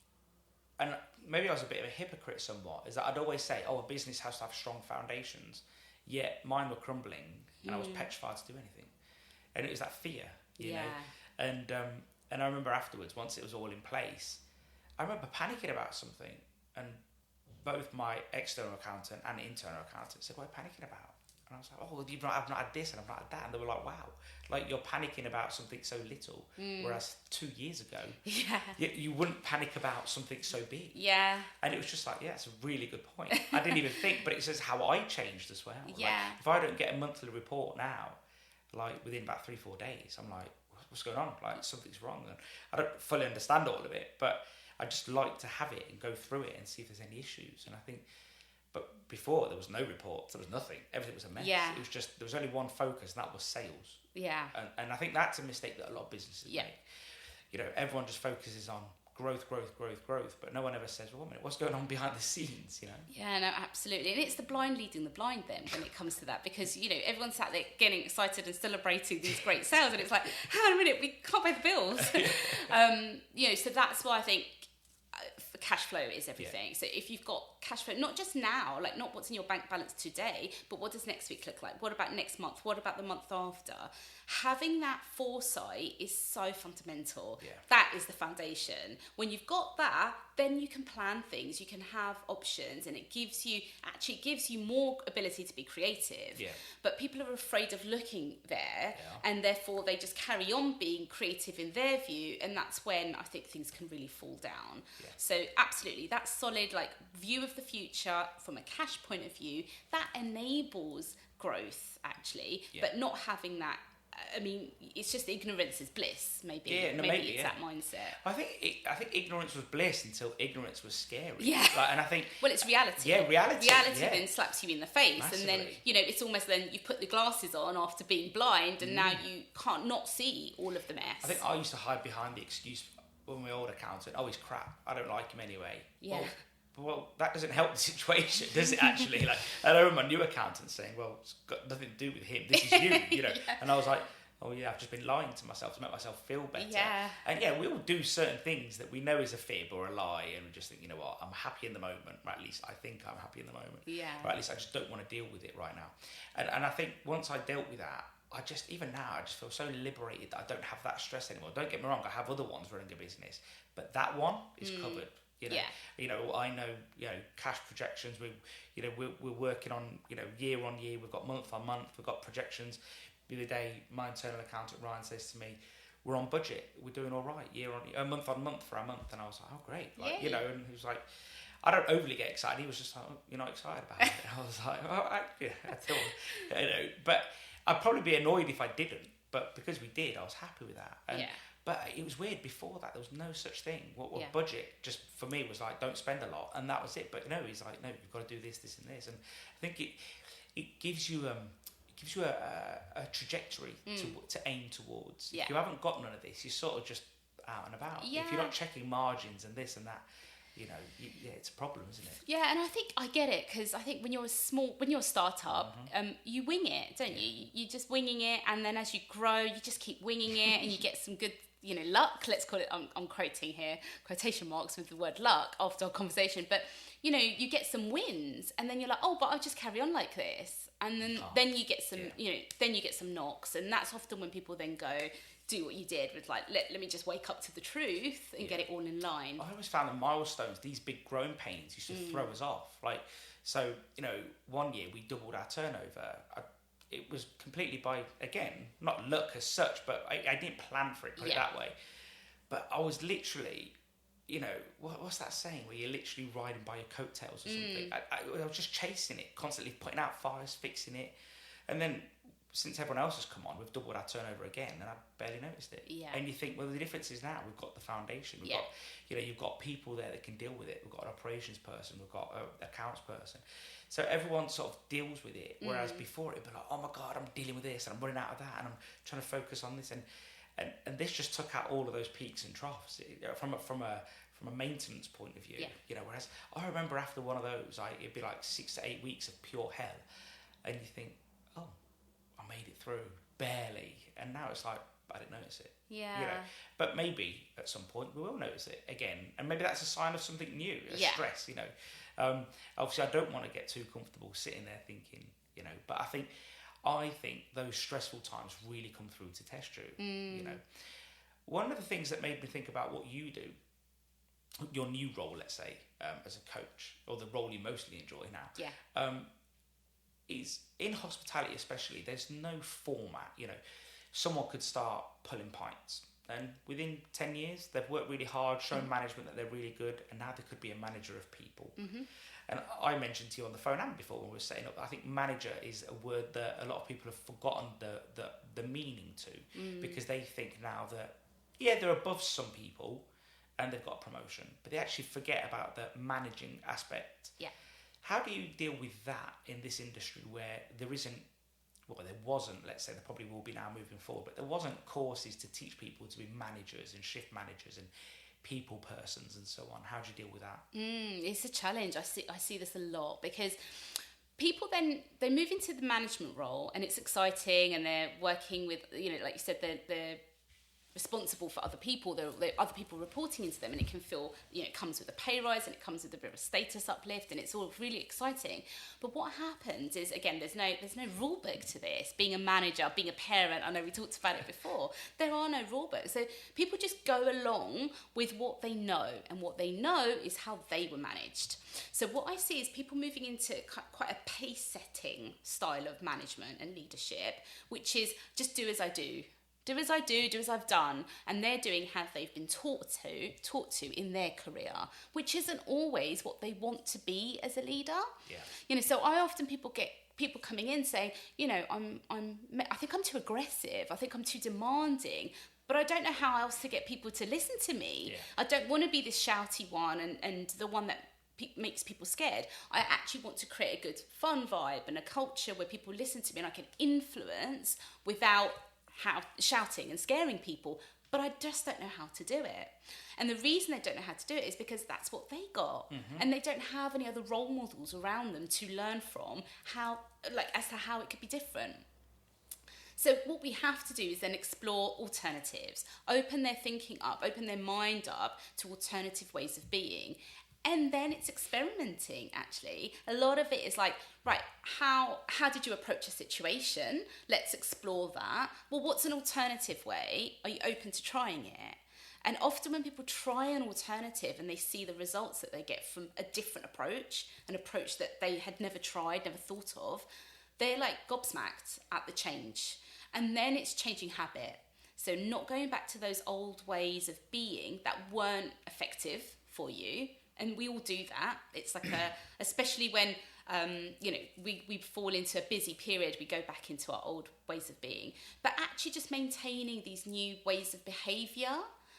and maybe I was a bit of a hypocrite somewhat, is that I'd always say, a business has to have strong foundations. Yet mine were crumbling, and I was petrified to do anything, and it was that fear, you know. And I remember afterwards, once it was all in place, I remember panicking about something, and both my external accountant and internal accountant said, "What are you panicking about?" And I was like, I've not had this and I've not had that. And they were like, wow, like you're panicking about something so little, whereas 2 years ago, you wouldn't panic about something so big. Yeah. And it was just like, it's a really good point. I didn't even think, but it says how I changed as well. Yeah. Like, if I don't get a monthly report now, like within about 3-4 days, I'm like, what's going on? Like something's wrong. And I don't fully understand all of it, but I just like to have it and go through it and see if there's any issues. And I think, but before there was no reports, there was nothing. Everything was a mess. Yeah. It was just, there was only one focus, and that was sales. Yeah. And I think that's a mistake that a lot of businesses make. You know, everyone just focuses on growth, but no one ever says, well, wait a minute, what's going on behind the scenes, you know? Yeah, no, absolutely. And it's the blind leading the blind then when it comes to that, because, you know, everyone's sat there getting excited and celebrating these great sales, and it's like, hang on a minute, we can't pay the bills. You know, so that's why I think cash flow is everything. Yeah. So if you've got cash flow, not just now, like not what's in your bank balance today, but what does next week look like? What about next month? What about the month after? Having that foresight is so fundamental. Yeah. That is the foundation. When you've got that, then you can plan things, you can have options, and it gives you more ability to be creative. Yeah. But people are afraid of looking there, and therefore they just carry on being creative in their view, and that's when I think things can really fall down. Yeah. So absolutely, that solid like view of the future from a cash point of view, that enables growth actually, but not having that. I mean, it's just ignorance is bliss. Maybe it's that mindset. I think ignorance was bliss until ignorance was scary. Yeah, and I think it's reality. Yeah, reality then slaps you in the face. Massively. And then it's almost then you put the glasses on after being blind, and now you can't not see all of the mess. I think I used to hide behind the excuse when my old accountant, he's crap. I don't like him anyway. Yeah. Well, that doesn't help the situation, does it? Actually, I remember my new accountant saying, "Well, it's got nothing to do with him. This is you," you know. And I was like, "Oh yeah, I've just been lying to myself to make myself feel better." Yeah. And we all do certain things that we know is a fib or a lie, and we just think, you know what, I'm happy in the moment. Or at least I think I'm happy in the moment. Yeah. Or at least I just don't want to deal with it right now. And I think once I dealt with that, I just feel so liberated that I don't have that stress anymore. Don't get me wrong, I have other ones running a business, but that one is covered. You know, I know, cash projections. We're working on, year on year. We've got month on month. We've got projections. The other day, my internal accountant Ryan says to me, "We're on budget. We're doing all right year on year, month on month for our month." And I was like, "Oh, great!" And he was like, I don't overly get excited. He was just like, oh, you're not excited about it. I was like, oh, I thought, you know. But I'd probably be annoyed if I didn't. But because we did, I was happy with that. And, but it was weird before that. There was no such thing. What budget just for me was like, don't spend a lot, and that was it. But no, he's like, no, you've got to do this, this, and this. And I think it gives you a trajectory to aim towards. If you haven't got none of this, you're sort of just out and about. If you're not checking margins and this and that, you know, it's a problem, isn't it? Yeah, and I think I get it, because I think when you're a startup, you wing it, don't you? You're just winging it, and then as you grow, you just keep winging it, and you get some good, you know, luck. Let's call it. I'm quoting here, quotation marks with the word luck after our conversation, but you know, you get some wins, and then you're like, oh, but I'll just carry on like this, and then you get some, you know, then you get some knocks, and that's often when people then go, do what you did with like, let me just wake up to the truth and get it all in line. I always found the milestones, these big growing pains, used to throw us off. Like, so, you know, one year we doubled our turnover. It was completely by, again, not luck as such, but I didn't plan for it, put it that way. But I was literally, you know, what's that saying where you're literally riding by your coattails or something? I was just chasing it, constantly putting out fires, fixing it. And then since everyone else has come on, we've doubled our turnover again, and I barely noticed it. Yeah. And you think, well, the difference is now we've got the foundation. We've got, you know, you've got people there that can deal with it. We've got an operations person. We've got an accounts person. So everyone sort of deals with it. Whereas before it'd be like, oh my God, I'm dealing with this, and I'm running out of that, and I'm trying to focus on this, and this just took out all of those peaks and troughs from a maintenance point of view. Yeah. You know, whereas I remember after one of those, it'd be like 6 to 8 weeks of pure hell, and you think, oh, I made it through barely, and now it's like I didn't notice it. Yeah. You know, but maybe at some point we will notice it again, and maybe that's a sign of something new, stress. You know, obviously I don't want to get too comfortable sitting there thinking, you know, but I think those stressful times really come through to test you. You know, one of the things that made me think about what you do, your new role, let's say, as a coach, or the role you mostly enjoy now. Yeah. Is in hospitality especially, there's no format. You know, someone could start pulling pints, and within 10 years they've worked really hard, shown management that they're really good, and now they could be a manager of people. And I mentioned to you on the phone and before when we were setting up, I think manager is a word that a lot of people have forgotten the meaning to, because they think now that they're above some people and they've got a promotion, but they actually forget about the managing aspect. Yeah. How do you deal with that in this industry where there wasn't, let's say, there probably will be now moving forward, but there wasn't courses to teach people to be managers and shift managers and people persons and so on? How do you deal with that? It's a challenge. I see this a lot, because people then they move into the management role, and it's exciting, and they're working with, you know, like you said, they're responsible for other people. There are other people reporting into them, and it can feel, you know, it comes with a pay rise, and it comes with a bit of a status uplift, and it's all really exciting. But what happens is, again, there's no rule book to this. Being a manager, being a parent, I know we talked about it before, there are no rule books. So people just go along with what they know, and what they know is how they were managed. So what I see is people moving into quite a pace-setting style of management and leadership, which is just do as I do. Do as I do, do as I've done, and they're doing how they've been taught to in their career, which isn't always what they want to be as a leader. Yeah. You know, so I often get people coming in saying, you know, I think I'm too aggressive, I think I'm too demanding, but I don't know how else to get people to listen to me. Yeah. I don't want to be this shouty one and the one that makes people scared. I actually want to create a good fun vibe and a culture where people listen to me and I can influence without shouting and scaring people, but I just don't know how to do it. And the reason they don't know how to do it is because that's what they got, and they don't have any other role models around them to learn from as to how it could be different. So what we have to do is then explore alternatives, open their thinking up, open their mind up to alternative ways of being. And then it's experimenting, actually. A lot of it is like, right, how did you approach a situation? Let's explore that. Well, what's an alternative way? Are you open to trying it? And often when people try an alternative and they see the results that they get from a different approach, an approach that they had never tried, never thought of, they're like gobsmacked at the change. And then it's changing habit. So not going back to those old ways of being that weren't effective for you. And we all do that. It's like especially when, we fall into a busy period, we go back into our old ways of being. But actually just maintaining these new ways of behaviour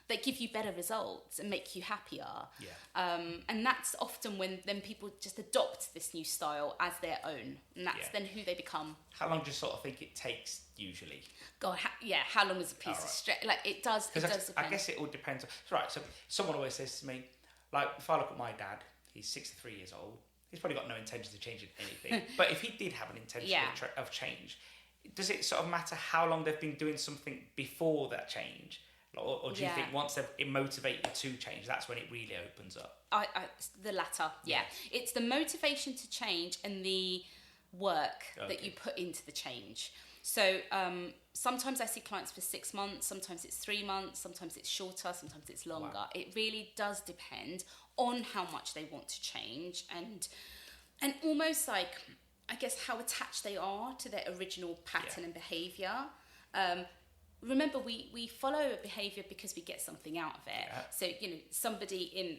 that give you better results and make you happier. Yeah. And that's often when then people just adopt this new style as their own. And that's then who they become. How long do you sort of think it takes usually? God, how long is a piece of stretch? Like, it does depend. I guess it all depends. Right, so someone always says to me, like, if I look at my dad, he's 63 years old. He's probably got no intention of changing anything. But if he did have an intention of change, does it sort of matter how long they've been doing something before that change? Or do you think once they're motivated to change, that's when it really opens up? The latter, yeah. It's the motivation to change and the work that you put into the change. So sometimes I see clients for 6 months, sometimes it's 3 months, sometimes it's shorter, sometimes it's longer. Wow. It really does depend on how much they want to change and almost like, I guess, how attached they are to their original pattern and behaviour. Remember, we follow a behaviour because we get something out of it. Yeah. So, somebody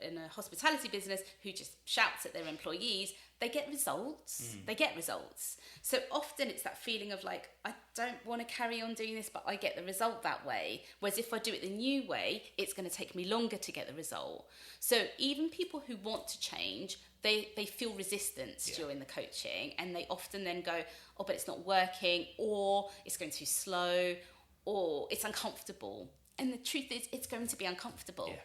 in a hospitality business who just shouts at their employees, they get results. They get results. So often it's that feeling of like, I don't want to carry on doing this, but I get the result that way. Whereas if I do it the new way, it's going to take me longer to get the result. So even people who want to change, they feel resistance during the coaching, and they often then go, oh, but it's not working, or it's going too slow, or it's uncomfortable. And the truth is, it's going to be uncomfortable. Yeah.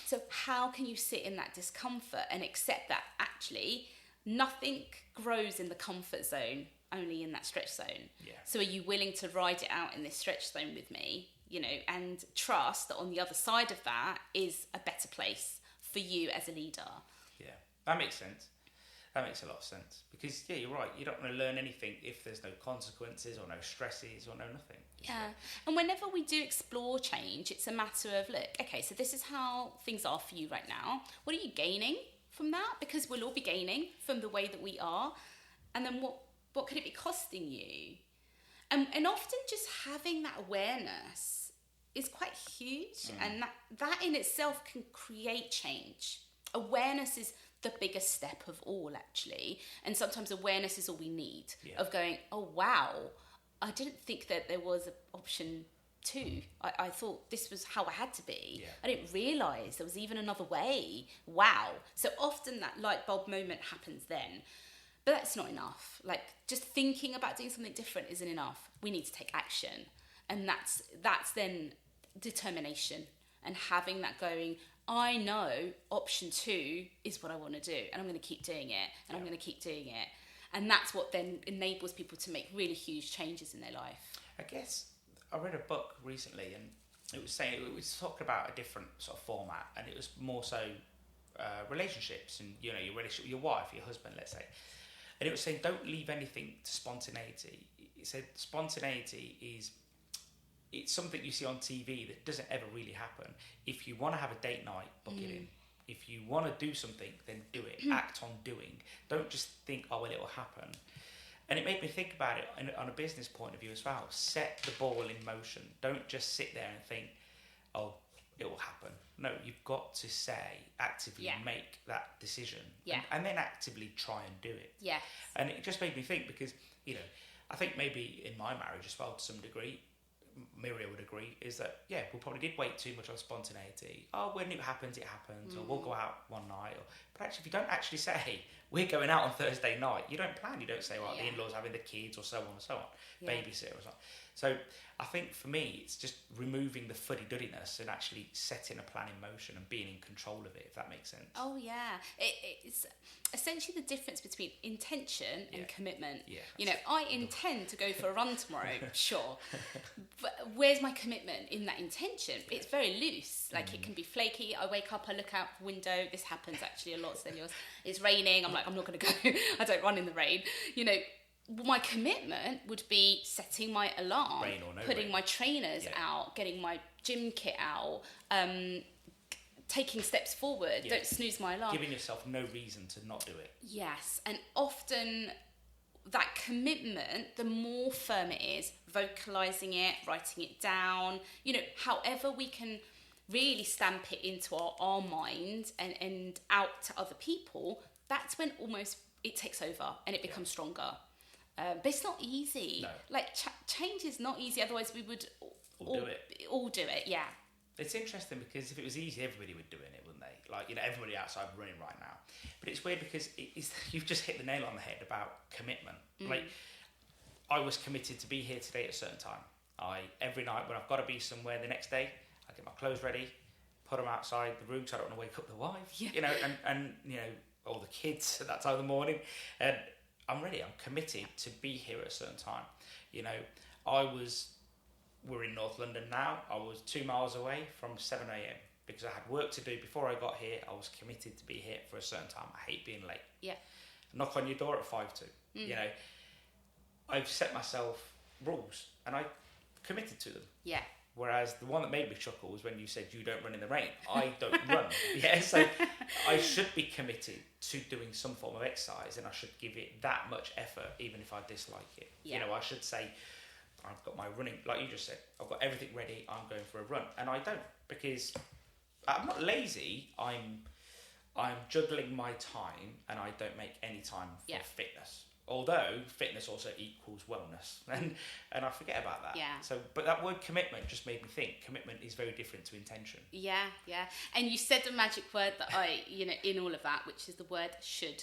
So how can you sit in that discomfort and accept that actually nothing grows in the comfort zone, only in that stretch zone? Yeah. So are you willing to ride it out in this stretch zone with me, and trust that on the other side of that is a better place for you as a leader? Yeah, that makes sense. That makes a lot of sense. Because, yeah, you're right. You don't want to learn anything if there's no consequences or no stresses or no nothing. Yeah. And whenever we do explore change, it's a matter of, look, okay, so this is how things are for you right now. What are you gaining from that? Because we'll all be gaining from the way that we are. And then what could it be costing you? And often just having that awareness is quite huge. And that in itself can create change. Awareness is the biggest step of all, actually. And sometimes awareness is all we need of going, oh, wow, I didn't think that there was an option 2. I thought this was how I had to be. I didn't realise there was even another way. Wow. So often that light bulb moment happens then. But that's not enough. Like, just thinking about doing something different isn't enough. We need to take action. And that's then determination, and having that going, I know option 2 is what I want to do, and I'm going to keep doing it, and I'm going to keep doing it. And that's what then enables people to make really huge changes in their life. I guess I read a book recently, and it was talking about a different sort of format, and it was more so relationships and, your relationship with your wife, your husband, let's say. And it was saying, don't leave anything to spontaneity. It said spontaneity it's something you see on TV that doesn't ever really happen. If you want to have a date night, book it in. If you want to do something, then do it. Act on doing. Don't just think, oh, well, it will happen. And it made me think about it on a business point of view as well. Set the ball in motion. Don't just sit there and think, oh, it will happen. No, you've got to actively make that decision. Yeah. And then actively try and do it. Yeah. And it just made me think because, I think maybe in my marriage as well, to some degree, Miria would agree, is that, we probably did wait too much on spontaneity. Oh, when it happens, it happens. Or we'll go out one night. But actually, if you don't actually say, we're going out on Thursday night, you don't plan. You don't say, the in-laws having the kids or so on and so on. Babysitter or something. So I think for me, it's just removing the fuddy-duddiness and actually setting a plan in motion and being in control of it, if that makes sense. Oh, yeah. It's essentially the difference between intention and commitment. Yeah. I intend to go for a run tomorrow, sure. But where's my commitment in that intention? It's very loose. Like, it can be flaky. I wake up, I look out the window. This happens actually a lot, Stelios. It's raining. I'm like, I'm not going to go. I don't run in the rain. My commitment would be setting my alarm, putting my trainers out, getting my gym kit out, taking steps forward. Don't snooze my alarm. Giving yourself no reason to not do it. Yes, and often that commitment, the more firm it is, vocalising it, writing it down, however we can really stamp it into our mind and out to other people, that's when almost it takes over and it becomes stronger. But it's not easy. No. Like change is not easy. Otherwise, we would all do it. Yeah. It's interesting because if it was easy, everybody would be doing it, wouldn't they? Like, everybody outside running right now. But it's weird because you've just hit the nail on the head about commitment. Like, I was committed to be here today at a certain time. Every night when I've got to be somewhere the next day, I get my clothes ready, put them outside the room so I don't want to wake up the wife, and all the kids at that time of the morning. And I'm ready. I'm committed to be here at a certain time. We're in North London now. I was 2 miles away from 7 a.m. because I had work to do before I got here. I was committed to be here for a certain time. I hate being late. Yeah. Knock on your door at 5:02. I've set myself rules and I committed to them. Yeah. Whereas the one that made me chuckle was when you said you don't run in the rain. I don't run. So I should be committed to doing some form of exercise and I should give it that much effort even if I dislike it. Yeah. I should say, I've got my running, like you just said, I've got everything ready, I'm going for a run. And I don't, because I'm not lazy, I'm juggling my time and I don't make any time for fitness. Although fitness also equals wellness, and I forget about that. Yeah. So, but that word commitment just made me think commitment is very different to intention. Yeah. And you said the magic word that in all of that, which is the word should.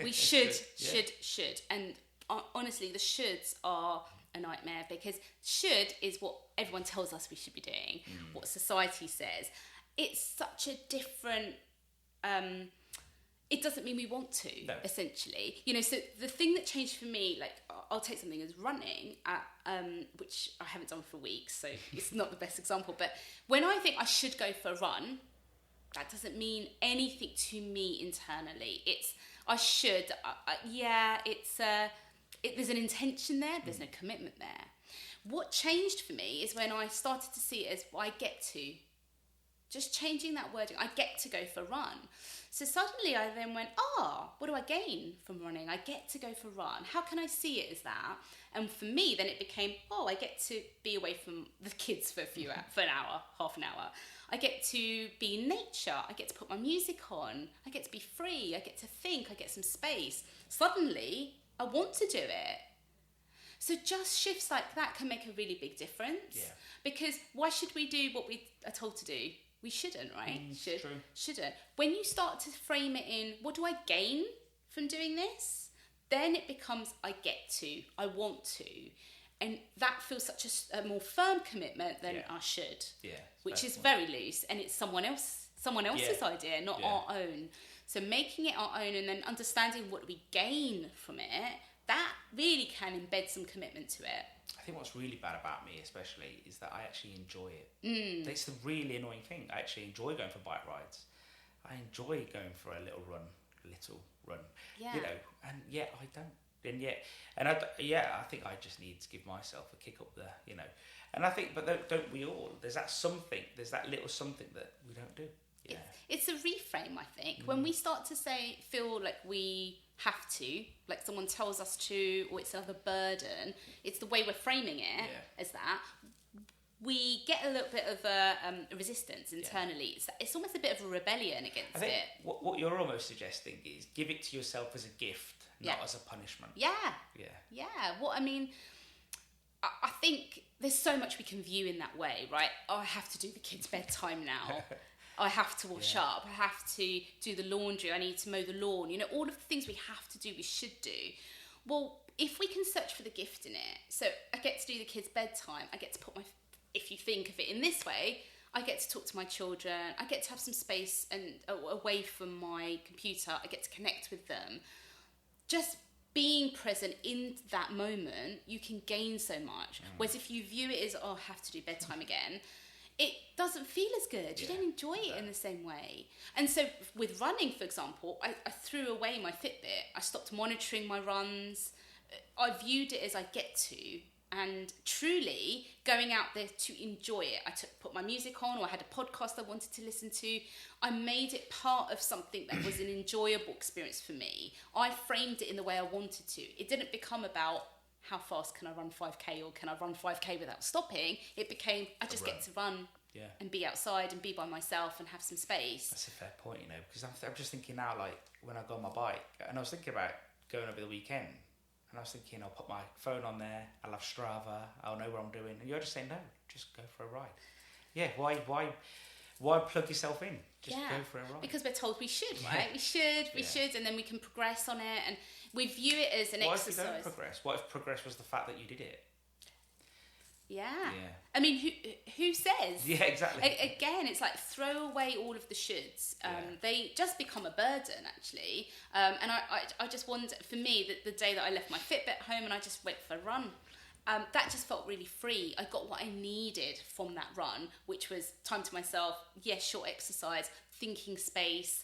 We should. And honestly, the shoulds are a nightmare because should is what everyone tells us we should be doing, what society says. It's such a different it doesn't mean we want to, essentially. So the thing that changed for me, like I'll take something as running, which I haven't done for weeks, so it's not the best example, but when I think I should go for a run, that doesn't mean anything to me internally. It's, I should, there's an intention there, there's no commitment there. What changed for me is when I started to see it as I get to. Just changing that wording, I get to go for a run. So suddenly I then went, what do I gain from running? I get to go for a run. How can I see it as that? And for me, then it became, I get to be away from the kids for for an hour, half an hour. I get to be in nature. I get to put my music on. I get to be free. I get to think. I get some space. Suddenly, I want to do it. So just shifts like that can make a really big difference. Yeah. Because why should we do what we are told to do? We shouldn't, right? Shouldn't. When you start to frame it in, what do I gain from doing this? Then it becomes, I get to, I want to. And that feels such a more firm commitment than I should. Yeah. Which is very loose. And it's someone else's idea, not our own. So making it our own and then understanding what we gain from it, that really can embed some commitment to it. I think what's really bad about me especially is that I actually enjoy it. That's the really annoying thing. I actually enjoy going for bike rides. I enjoy going for a little run. Yeah. And yet I don't. I think I just need to give myself a kick up there, And I think, but don't we all? There's that little something that we don't do. Yeah. It's a reframe, I think. When we start to feel like we have to, like someone tells us to, or it's another burden, it's the way we're framing it as that. We get a little bit of a resistance internally. It's almost a bit of a rebellion against I think it. What you're almost suggesting is give it to yourself as a gift, not as a punishment. Yeah. I think there's so much we can view in that way, right? I have to do the kids' bedtime now. I have to wash up. I have to do the laundry. I need to mow the lawn. All of the things we have to do, we should do. Well, if we can search for the gift in it, so I get to do the kids' bedtime. I get to put if you think of it in this way, I get to talk to my children. I get to have some space and away from my computer. I get to connect with them. Just being present in that moment, you can gain so much. Whereas if you view it as, I have to do bedtime again, it doesn't feel as good. You don't enjoy it in the same way. And so with running, for example, I threw away my Fitbit. I stopped monitoring my runs. I viewed it as I get to, and truly going out there to enjoy it. I put my music on, or I had a podcast I wanted to listen to. I made it part of something that was an enjoyable experience for me. I framed it in the way I wanted to. It didn't become about how fast can I run 5k, or can I run 5k without stopping. It became, I just get to run and be outside and be by myself and have some space. That's a fair point, because I'm just thinking now, like when I go on my bike, and I was thinking about going over the weekend, and I was thinking I'll put my phone on there, I'll have Strava, I'll know what I'm doing, and you're just saying no, just go for a ride. Yeah, why plug yourself in? Just go for a ride. Because we're told we should, right? We should, and then we can progress on it, and we view it as an exercise. What if we don't progress? What if progress was the fact that you did it? Yeah. I mean, who says? Yeah, exactly. Again, it's like throw away all of the shoulds. They just become a burden, actually. And I just wonder, for me, that the day that I left my Fitbit home and I just went for a run, that just felt really free. I got what I needed from that run, which was time to myself, short exercise, thinking space.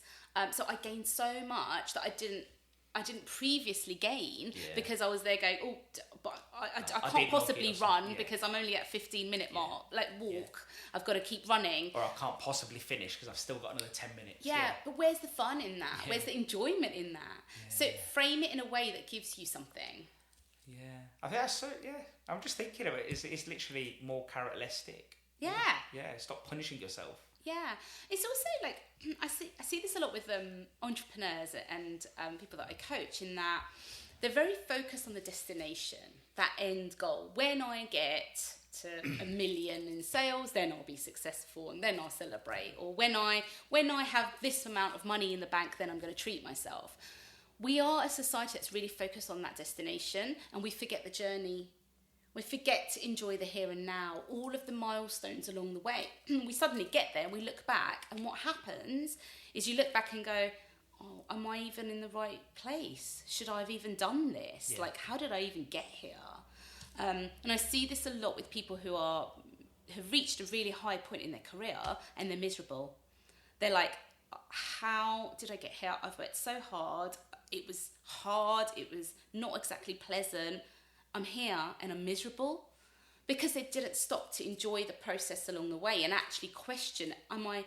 So I gained so much that I didn't previously gain because I was there going, but I can't possibly run because I'm only at 15-minute mark, like walk. Yeah. I've got to keep running. Or I can't possibly finish because I've still got another 10 minutes. Yeah, but where's the fun in that? Where's the enjoyment in that? So frame it in a way that gives you something. Yeah, I think that's so, I'm just thinking of it. It's literally more characteristic. Yeah. Yeah, stop punishing yourself. Yeah, it's also like I see this a lot with entrepreneurs and people that I coach, in that they're very focused on the destination, that end goal. When I get to 1 million in sales, then I'll be successful, and then I'll celebrate. Or when I have this amount of money in the bank, then I'm going to treat myself. We are a society that's really focused on that destination, and we forget the journey. We forget to enjoy the here and now, all of the milestones along the way. We suddenly get there and we look back, and what happens is you look back and go, oh, am I even in the right place? Should I have even done this? Yeah. Like, how did I even get here? And I see this a lot with people who have reached a really high point in their career and they're miserable. They're like, how did I get here? I've worked so hard. It was hard. It was not exactly pleasant. I'm here and I'm miserable, because they didn't stop to enjoy the process along the way and actually question, am I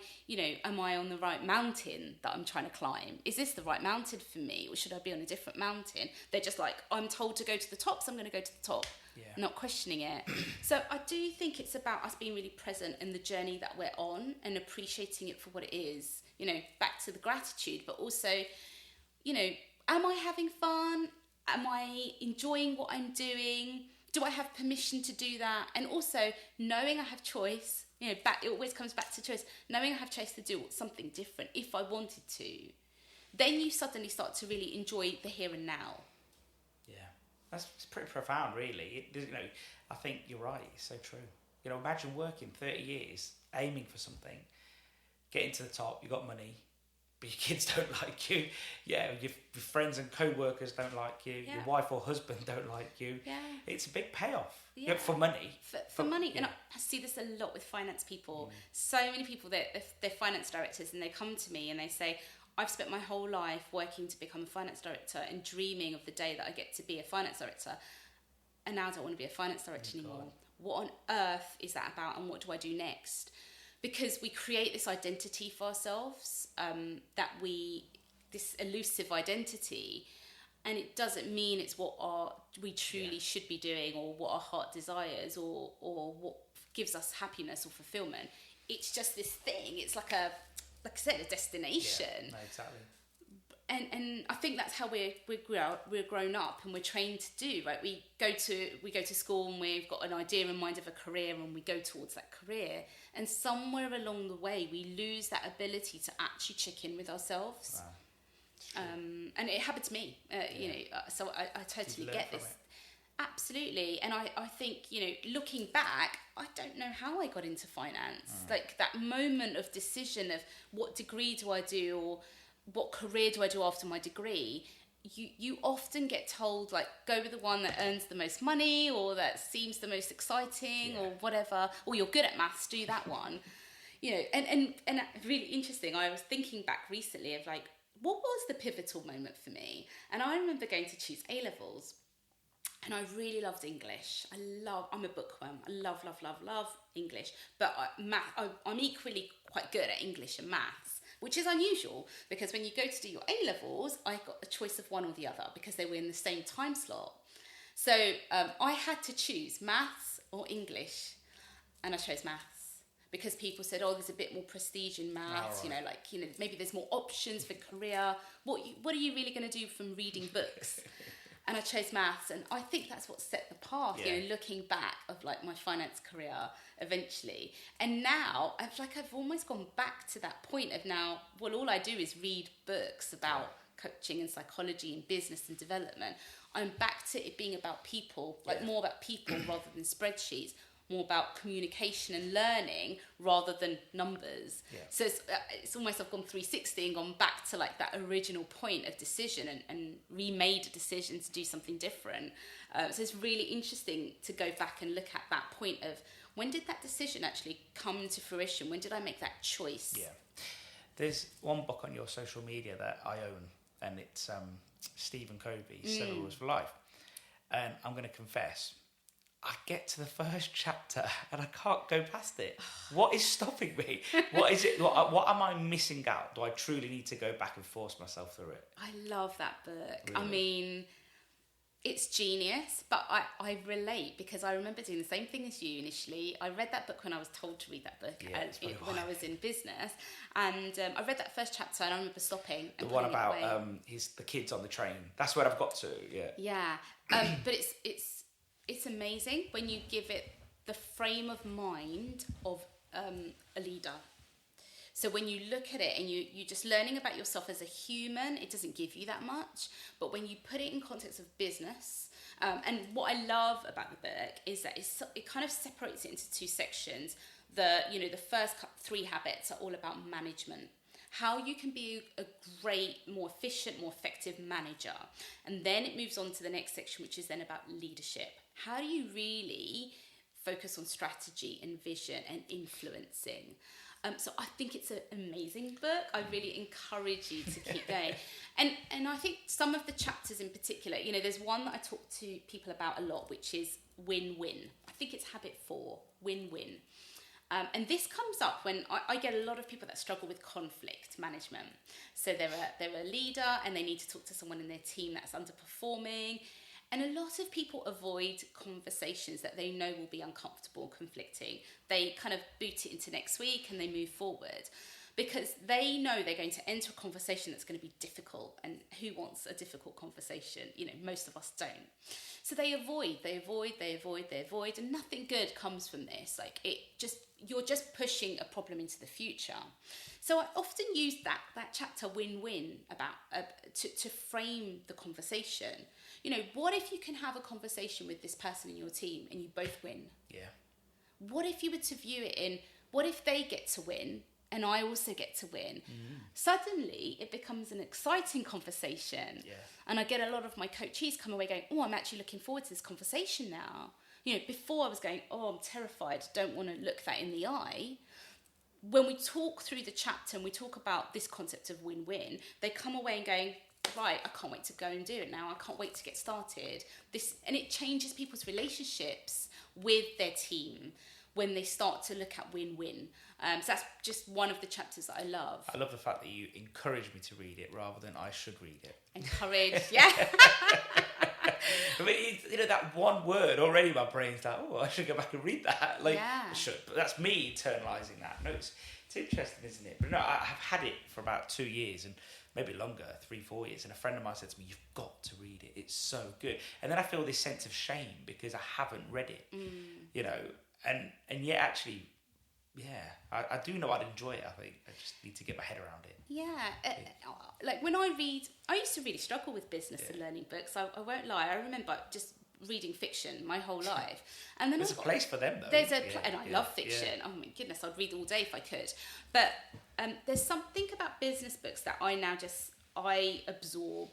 on the right mountain that I'm trying to climb? Is this the right mountain for me, or should I be on a different mountain? They're just like, I'm told to go to the top, so I'm going to go to the top, not questioning it. So I do think it's about us being really present in the journey that we're on and appreciating it for what it is, back to the gratitude, but also, am I having fun? Am I enjoying what I'm doing? Do I have permission to do that? And also knowing I have choice, it always comes back to choice. Knowing I have choice to do something different if I wanted to, then you suddenly start to really enjoy the here and now. Yeah, it's pretty profound, really. I think you're right. It's so true. Imagine working 30 years, aiming for something, getting to the top, you got money, but your kids don't like you. Yeah, your friends and co-workers don't like you. Yeah. Your wife or husband don't like you. Yeah. It's a big payoff for money. For money. Yeah. And I see this a lot with finance people. So many people, they're finance directors, and they come to me and they say, I've spent my whole life working to become a finance director and dreaming of the day that I get to be a finance director. And now I don't want to be a finance director anymore. God. What on earth is that about, and what do I do next? Because we create this identity for ourselves, this elusive identity, and it doesn't mean it's what we truly should be doing, or what our heart desires, or what gives us happiness or fulfillment. It's just this thing. It's like I said, a destination. Yeah, no, exactly. And I think that's how we're grown up and we're trained to do, right? We go to school and we've got an idea in mind of a career, and we go towards that career. And somewhere along the way, we lose that ability to actually check in with ourselves. Wow. And it happened to me, so I totally get this. Absolutely. And I think, looking back, I don't know how I got into finance. Like that moment of decision of what degree do I do, or what career do I do after my degree? You often get told, like, go with the one that earns the most money, or that seems the most exciting, or whatever, or you're good at maths, do that one. And really interesting, I was thinking back recently of like, what was the pivotal moment for me? And I remember going to choose A-levels, and I really loved English. I'm a bookworm. I love English, but I'm equally quite good at English and maths, which is unusual, because when you go to do your A-levels, I got a choice of one or the other because they were in the same time slot. So I had to choose maths or English, and I chose maths because people said, oh, there's a bit more prestige in maths, Oh, right. maybe there's more options for career. What are you really going to do from reading books? And I chose maths, and I think that's what set the path, looking back of like my finance career eventually. And now I've almost gone back to that point of now, well, all I do is read books about coaching and psychology and business and development. I'm back to it being about people, more about people rather than spreadsheets, more about communication and learning rather than numbers. Yeah. So it's almost I've gone 360 and gone back to like that original point of decision and remade a decision to do something different. So it's really interesting to go back and look at that point of when did that decision actually come to fruition? When did I make that choice? Yeah. There's one book on your social media that I own, and it's Stephen Covey's 7 Rules for Life. And I'm going to confess, I get to the first chapter and I can't go past it. What is stopping me? What is it? What am I missing out? Do I truly need to go back and force myself through it? I love that book. Really? I mean, it's genius, but I relate because I remember doing the same thing as you initially. I read that book when I was told to read that book when I was in business. And I read that first chapter and I remember stopping. And the one about the kids on the train. That's where I've got to, yeah. Yeah, but it's amazing when you give it the frame of mind of a leader. So when you look at it and you're just learning about yourself as a human, it doesn't give you that much. But when you put it in context of business, and what I love about the book is that it kind of separates it into 2 sections. The first 3 habits are all about management. How you can be a great, more efficient, more effective manager. And then it moves on to the next section, which is then about leadership. How do you really focus on strategy and vision and influencing? So I think it's an amazing book. I really encourage you to keep going. And I think some of the chapters in particular, there's one that I talk to people about a lot, which is win-win. I think it's habit 4, win-win. And this comes up when I get a lot of people that struggle with conflict management. So they're a leader and they need to talk to someone in their team that's underperforming. And a lot of people avoid conversations that they know will be uncomfortable, conflicting. They kind of boot it into next week and they move forward because they know they're going to enter a conversation that's going to be difficult. And who wants a difficult conversation? Most of us don't. So they avoid, and nothing good comes from this. You're just pushing a problem into the future. So I often use that chapter win-win about to frame the conversation. What if you can have a conversation with this person in your team and you both win? Yeah. What if you were to view it in, what if they get to win and I also get to win? Suddenly it becomes an exciting conversation. Yeah. And I get a lot of my coachees come away going, oh, I'm actually looking forward to this conversation now. Before I was going, oh, I'm terrified, don't want to look that in the eye. When we talk through the chapter and we talk about this concept of win-win, they come away and going, right, I can't wait to go and do it now. I can't wait to get started. And it changes people's relationships with their team when they start to look at win-win. So that's just one of the chapters that I love. I love the fact that you encourage me to read it rather than I should read it. Encourage, yeah. I mean, that one word already, my brain's like, oh, I should go back and read that. I should. But that's me internalising that. No, it's interesting, isn't it? But no, I have had it for about 2 years and maybe longer, 3-4 years. And a friend of mine said to me, you've got to read it. It's so good. And then I feel this sense of shame because I haven't read it, and yet actually, I do know I'd enjoy it. I think I just need to get my head around it. When I read, I used to really struggle with business and learning books. I won't lie. I remember just reading fiction my whole life. And then there's a place for them though. And I love fiction. Oh my goodness, I'd read all day if I could. But there's something about business books that I absorb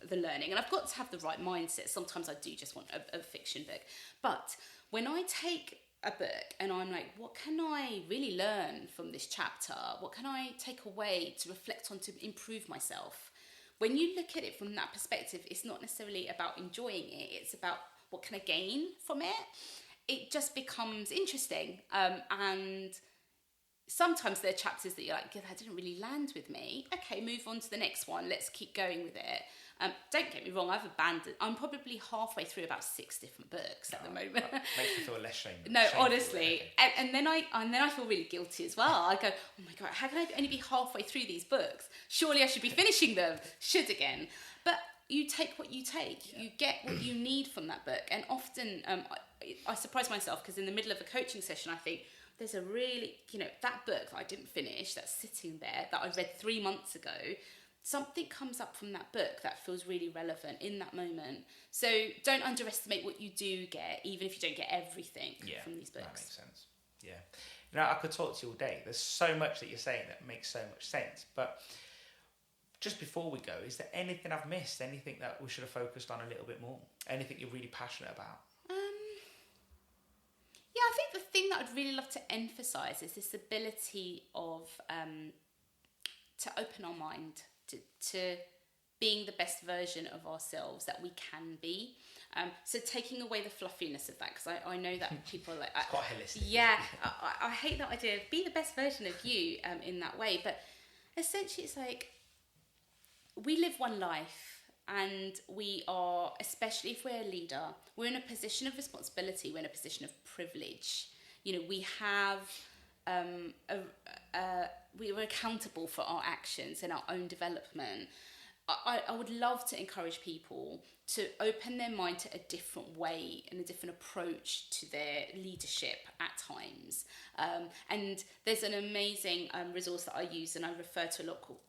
the learning, and I've got to have the right mindset. Sometimes I do just want a fiction book, but when I take a book and I'm like, what can I really learn from this chapter? What can I take away to reflect on to improve myself? When you look at it from that perspective, it's not necessarily about enjoying it. It's about what can I gain from it? It just becomes interesting. And sometimes there are chapters that you're like, that didn't really land with me. Okay, move on to the next one. Let's keep going with it. Don't get me wrong, I'm probably halfway through about 6 different books at the moment. Makes me feel less shame. No, honestly. And then I feel really guilty as well. I go, oh my God, how can I only be halfway through these books? Surely I should be finishing them. Should again. But you take what you take. You get what you need from that book. And often I surprise myself because in the middle of a coaching session, I think, there's a really, that book that I didn't finish, that's sitting there, that I read 3 months ago, something comes up from that book that feels really relevant in that moment. So don't underestimate what you do get, even if you don't get everything from these books. That makes sense. Yeah. I could talk to you all day. There's so much that you're saying that makes so much sense. But just before we go, is there anything I've missed? Anything that we should have focused on a little bit more? Anything you're really passionate about? Yeah, I think the thing that I'd really love to emphasise is this ability of to open our mind to being the best version of ourselves that we can be. So taking away the fluffiness of that, because I know that people are like... It's quite holistic. Yeah, I hate that idea of be the best version of you in that way. But essentially it's like we live one life. And we are, especially if we're a leader, we're in a position of responsibility, we're in a position of privilege. We have, we are accountable for our actions and our own development. I would love to encourage people to open their mind to a different way and a different approach to their leadership at times. And there's an amazing resource that I use and I refer to a lot called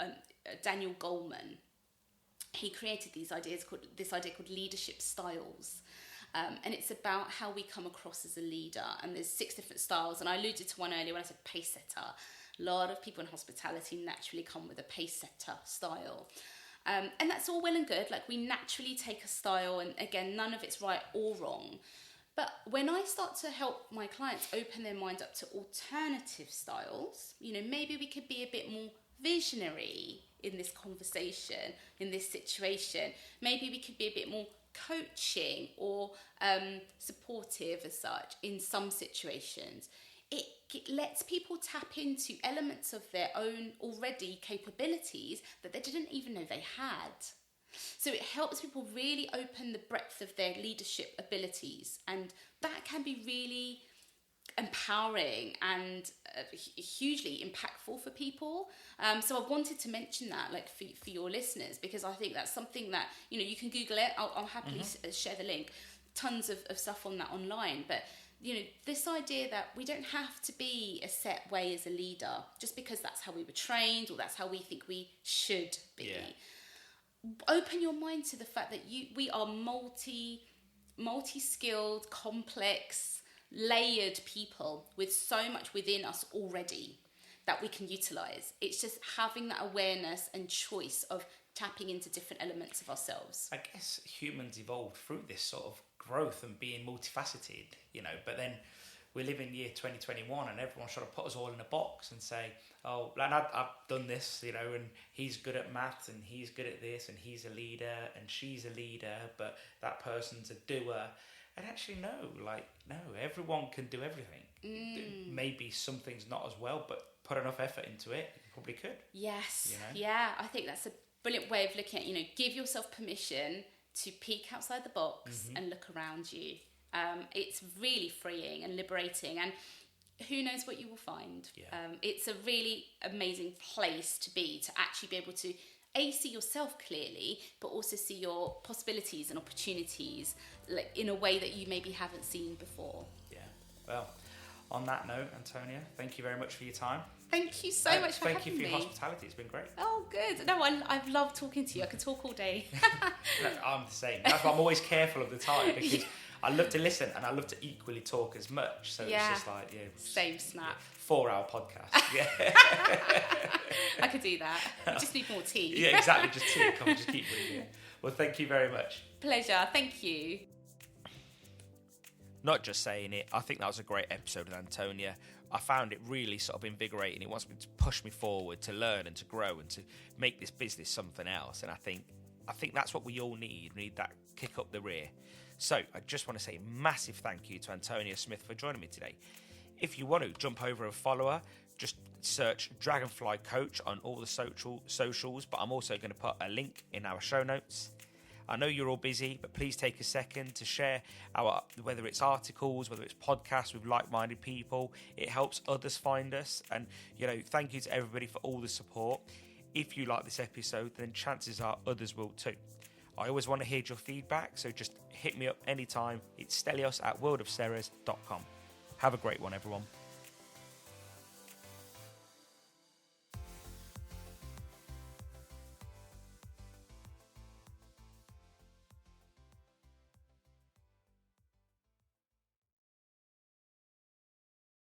Daniel Goleman. He created this idea called leadership styles. And it's about how we come across as a leader. And there's 6 different styles. And I alluded to one earlier when I said pace setter. A lot of people in hospitality naturally come with a pace setter style. And that's all well and good. Like we naturally take a style. And again, none of it's right or wrong. But when I start to help my clients open their mind up to alternative styles, maybe we could be a bit more visionary in this conversation, in this situation. Maybe we could be a bit more coaching or supportive as such in some situations. It lets people tap into elements of their own already capabilities that they didn't even know they had. So it helps people really open the breadth of their leadership abilities, and that can be really empowering and hugely impactful for people. So I wanted to mention that, like for your listeners, because I think that's something that you can Google it. I'll happily share the link. Tons of stuff on that online, but this idea that we don't have to be a set way as a leader just because that's how we were trained or that's how we think we should be. Yeah. Open your mind to the fact that we are multi-skilled, complex, layered people with so much within us already that we can utilize. It's just having that awareness and choice of tapping into different elements of ourselves. I guess humans evolved through this sort of growth and being multifaceted, but then we live in year 2021 and everyone's trying to put us all in a box and say, oh, and I've done this, and he's good at maths and he's good at this and he's a leader and she's a leader, but that person's a doer. And actually, no, everyone can do everything. Maybe something's not as well, but put enough effort into it, you probably could. Yes. Yeah, I think that's a brilliant way of looking at, give yourself permission to peek outside the box and look around you. It's really freeing and liberating, and who knows what you will find. Yeah. It's a really amazing place to be, to actually be able to see yourself clearly, but also see your possibilities and opportunities in a way that you maybe haven't seen before. Yeah. Well, on that note, Antonia, thank you very much for your time. Thank you so much for having me. Thank you for your hospitality. It's been great. Oh, good. No, I've loved talking to you. I could talk all day. No, I'm the same. That's why I'm always careful of the time, because I love to listen and I love to equally talk as much. So it's just like, same snap. 4-hour podcast. Yeah. I could do that. You just need more tea. Yeah, exactly. Just tea. Come on, just keep reading. Well, thank you very much. Pleasure. Thank you. Not just saying it, I think that was a great episode with Antonia. I found it really sort of invigorating. It wants me to push me forward, to learn and to grow and to make this business something else. And I think that's what we all need. We need that kick up the rear. So I just want to say a massive thank you to Antonia Smith for joining me today. If you want to jump over and follow her, just search Dragonfly Coach on all the socials, but I'm also going to put a link in our show notes. I know you're all busy, but please take a second to share whether it's articles, whether it's podcasts with like-minded people. It helps others find us. And, thank you to everybody for all the support. If you like this episode, then chances are others will too. I always want to hear your feedback, so just hit me up anytime. It's stelios@worldofceres.com. Have a great one, everyone.